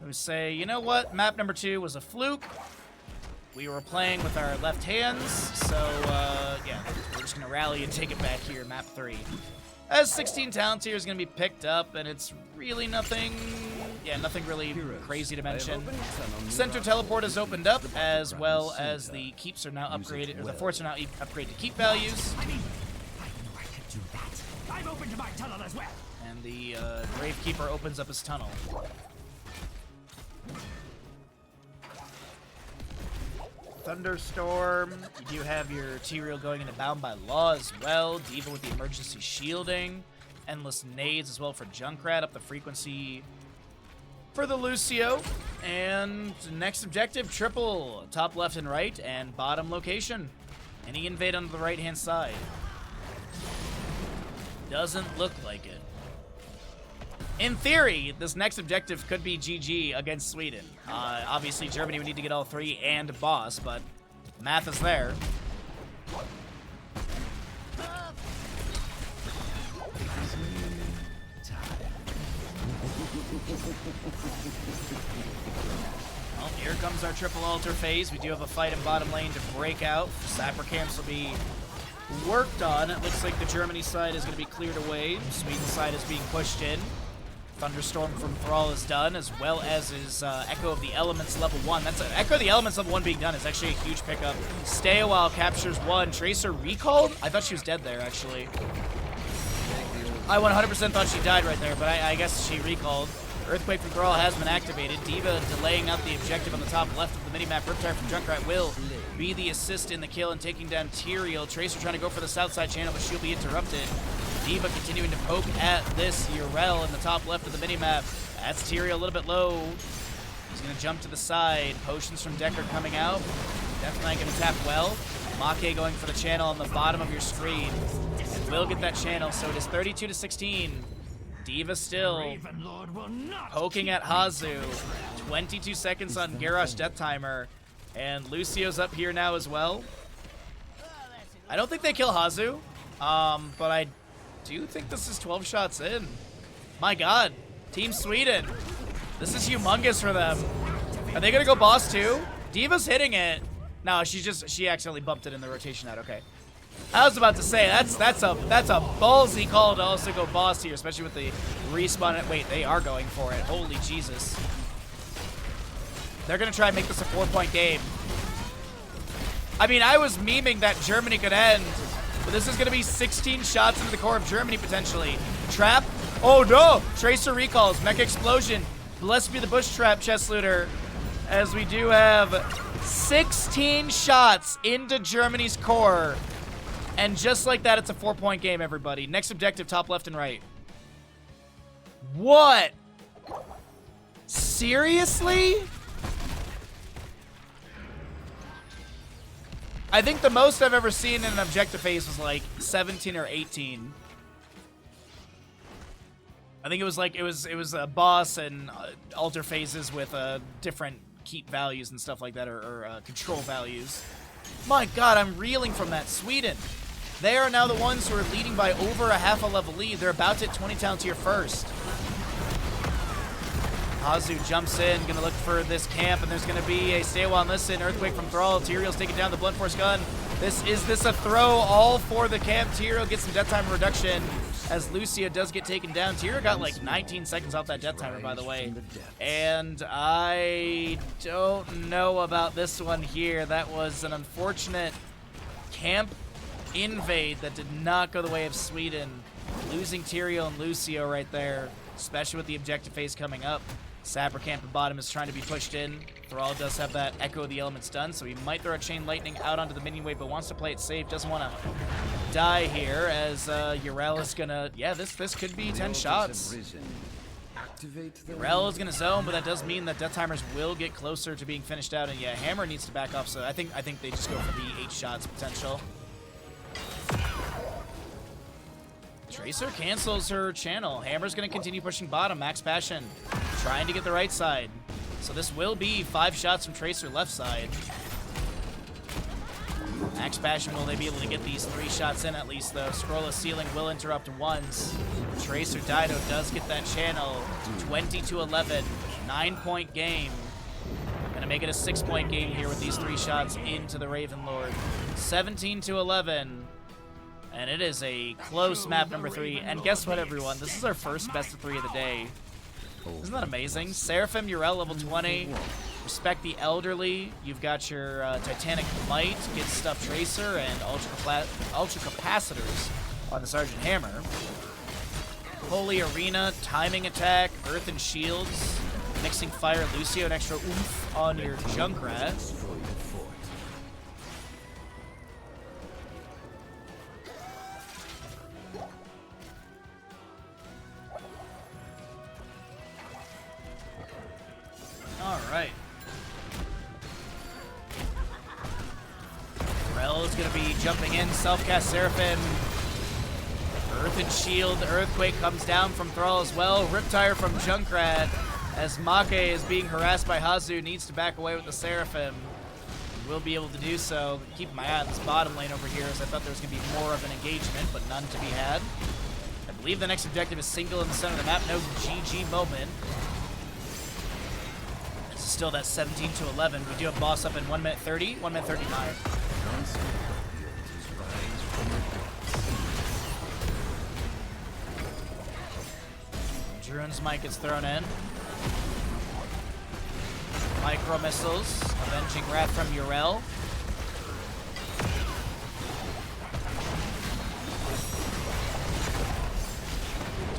Who say, you know what? Map number 2 was a fluke. We were playing with our left hands, so yeah, we're just going to rally and take it back here, map 3. As 16 talents here is going to be picked up, and it's really nothing, nothing really crazy to mention. Center teleport has opened up, as well as the keeps are now upgraded, or the forts are now upgraded to keep values. I know I could do that. I'm open to my tunnel as well. And the Gravekeeper opens up his tunnel. Thunderstorm. You do have your Tyrael going into Bound by Law as well. D.Va with the emergency shielding. Endless nades as well for Junkrat. Up the frequency for the Lucio. And next objective, triple. Top left and right, and bottom location. Any invade on the right-hand side. Doesn't look like it. In theory, this next objective could be GG against Sweden. Obviously, Germany would need to get all 3 and boss, but math is there. Well, here comes our triple altar phase. We do have a fight in bottom lane to break out. Sapper camps will be worked on. It looks like the Germany side is going to be cleared away. Sweden side is being pushed in. Thunderstorm from Thrall is done, as well as his Echo of the Elements level 1. That's Echo of the Elements level 1 being done is actually a huge pickup. Stay a while, captures 1. Tracer recalled? I thought she was dead there, actually. I 100% thought she died right there, but I guess she recalled. Earthquake from Thrall has been activated. D.Va delaying out the objective on the top left of the minimap. Riptide from Junkrat will be the assist in the kill and taking down Tyrael. Tracer trying to go for the south side channel, but she'll be interrupted. D.Va continuing to poke at this Urel in the top left of the minimap. That's Tyrael a little bit low. He's going to jump to the side. Potions from Decker coming out. Definitely going to tap well. Make going for the channel on the bottom of your screen. And will get that channel, so it is 32-16. D.Va still poking at Hazu. 22 seconds on Garrosh Death Timer. And Lucio's up here now as well. I don't think they kill Hazu, but I do think this is 12 shots in. My god. Team Sweden. This is humongous for them. Are they gonna go boss too? D.Va's hitting it. No, she accidentally bumped it in the rotation out. Okay. I was about to say that's a ballsy call to also go boss here, especially with the respawn. Wait, they are going for it. Holy Jesus. They're gonna try and make this a 4-point game. I mean, I was memeing that Germany could end But this is going to be 16 shots into the core of Germany, potentially. Trap. Oh, no. Tracer recalls. Mech explosion. Blessed be the bush trap, chest looter. As we do have 16 shots into Germany's core. And just like that, it's a 4-point game, everybody. Next objective, top left and right. What? Seriously? I think the most I've ever seen in an objective phase was like 17 or 18. I think it was like it was a boss and alter phases with different keep values and stuff like that, or control values. My God, I'm reeling from that. Sweden. They are now the ones who are leading by over a half a level lead. They're about to hit 20 town tier first. Hazu jumps in, gonna look for this camp, and there's gonna be a stay while and listen. Earthquake from Thrall. Tyrael's taking down the Blunt Force gun. Is this a throw all for the camp? Tyrael gets some death time reduction as Lucio does get taken down. Tyrael got like 19 seconds off that death timer, by the way. And I don't know about this one here. That was an unfortunate camp invade that did not go the way of Sweden. Losing Tyrael and Lucio right there, especially with the objective phase coming up. Sapper camp at bottom is trying to be pushed in. Thrall does have that Echo of the Elements done, so he might throw a Chain Lightning out onto the minion wave, but wants to play it safe. Doesn't want to die here, as Yrel is going to... Yeah, this could be 10 shots. Yrel is going to zone, but that does mean that death timers will get closer to being finished out, and yeah, Hammer needs to back off, so I think they just go for the 8 shots potential. Tracer cancels her channel. Hammer's going to continue pushing bottom. Max Passion trying to get the right side. So this will be 5 shots from Tracer left side. Max Passion, will they be able to get these 3 shots in at least, though? Scroll of Ceiling will interrupt once. Tracer Dido does get that channel. 20-11. 9-point game. Gonna make it a 6-point game here with these 3 shots into the Raven Lord. 17-11. And it is a close map number 3. And guess what, everyone? This is our first best of 3 of the day. Isn't that amazing? Seraphim, Yrel, level 20. Respect the Elderly. You've got your Titanic Might, Get Stuff Tracer, and Ultra Capacitors on the Sergeant Hammer. Holy Arena, Timing Attack, Earth and Shields, Mixing Fire, Lucio, an extra oomph on your Junkrat. All right. Rel is going to be jumping in. Self-cast Seraphim. Earth and Shield. Earthquake comes down from Thrall as well. Riptire from Junkrat. As Make is being harassed by Hazu. Needs to back away with the Seraphim. Will be able to do so. Keep my eye on this bottom lane over here, as I thought there was going to be more of an engagement, but none to be had. I believe the next objective is single in the center of the map. No GG moment. Still that 17-11. We do have boss up in 1 minute 30, 1 minute 39. Druin's mic is thrown in. Micro missiles, avenging wrath from Yrel.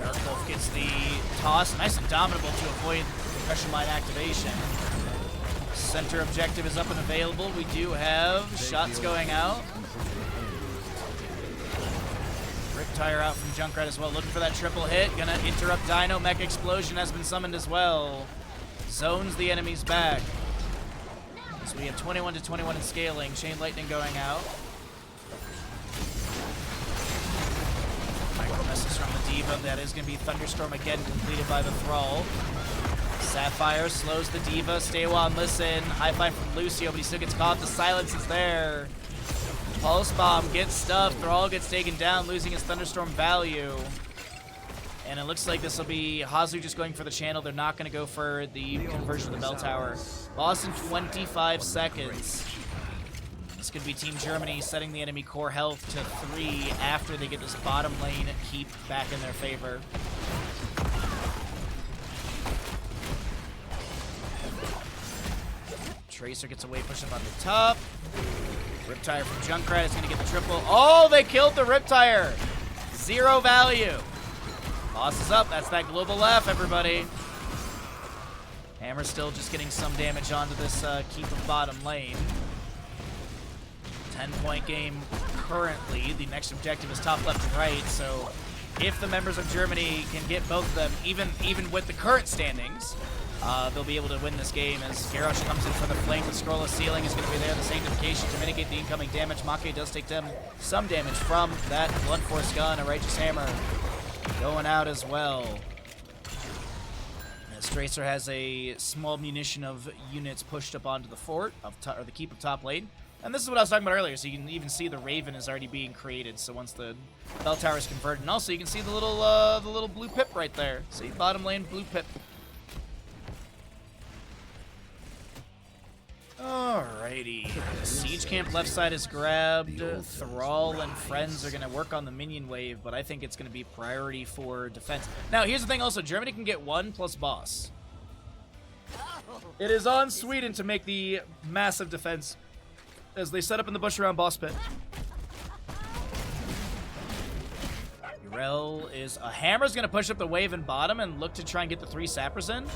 Dark Wolf gets the toss, nice and dominable to avoid Pressure Mine activation. Center objective is up and available. We do have shots going out. Riptire out from Junkrat as well, looking for that triple hit. Gonna interrupt Dino. Mech Explosion has been summoned as well. Zones the enemies back. So we have 21-21 in scaling. Chain Lightning going out. Micro missiles from the Diva. That is gonna be Thunderstorm again, completed by the Thrall. Sapphire slows the Diva. Stay while and listen. High five from Lucio, but he still gets caught. The silence is there. Pulse Bomb gets stuffed. Thrall gets taken down, losing his Thunderstorm value. And it looks like this will be Hazu just going for the channel. They're not going to go for the conversion of the bell tower. Lost in 25 seconds. This could be Team Germany setting the enemy core health to 3 after they get this bottom lane keep back in their favor. Tracer gets away, pushing on the top. Riptire from Junkrat is going to get the triple. Oh, they killed the Riptire. 0 value. Boss is up. That's that global F, everybody. Hammer's still just getting some damage onto this keep of bottom lane. 10-point game currently. The next objective is top left and right, so if the members of Germany can get both of them, even with the current standings, they'll be able to win this game as Garrosh comes in for the flank. The Scrollless Ceiling is going to be there. The Sanctification to mitigate the incoming damage. Make does take them some damage from that Blunt Force gun. A Righteous Hammer going out as well. As Tracer has a small munition of units pushed up onto the fort, or the keep of top lane. And this is what I was talking about earlier, so you can even see the Raven is already being created. So once the bell tower is converted, and also you can see the little blue pip right there. See, bottom lane blue pip. Alrighty. Siege camp left side is grabbed. Thrall and friends are going to work on the minion wave, but I think it's going to be priority for defense. Now, here's the thing also. Germany can get 1 plus boss. It is on Sweden to make the massive defense as they set up in the bush around boss pit. Urel is... A Hammer's going to push up the wave in bottom and look to try and get the 3 sappers in.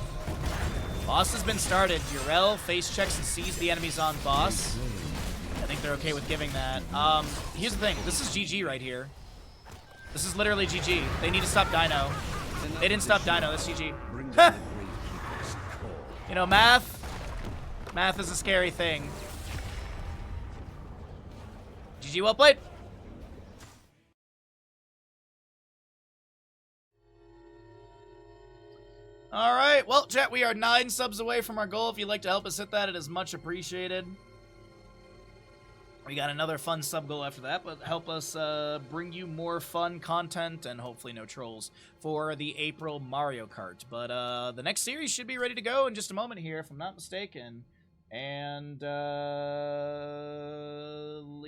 Boss has been started. Urel face checks and sees the enemies on boss. I think they're okay with giving that. Here's the thing. This is GG right here. This is literally GG. They need to stop Dino. They didn't stop Dino. That's GG. You know, math is a scary thing. GG, well played. All right, well, chat, we are 9 subs away from our goal. If you'd like to help us hit that, it is much appreciated. We got another fun sub goal after that, but help us bring you more fun content and hopefully no trolls for the April Mario Kart. But the next series should be ready to go in just a moment here, if I'm not mistaken. And,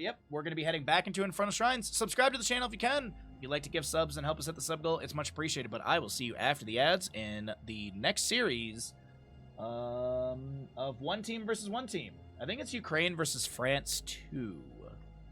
yep, we're going to be heading back into In Front of Shrines. Subscribe to the channel if you can. If you'd like to give subs and help us hit the sub goal, it's much appreciated. But I will see you after the ads in the next series of 1 team versus 1 team. I think it's Ukraine versus France 2.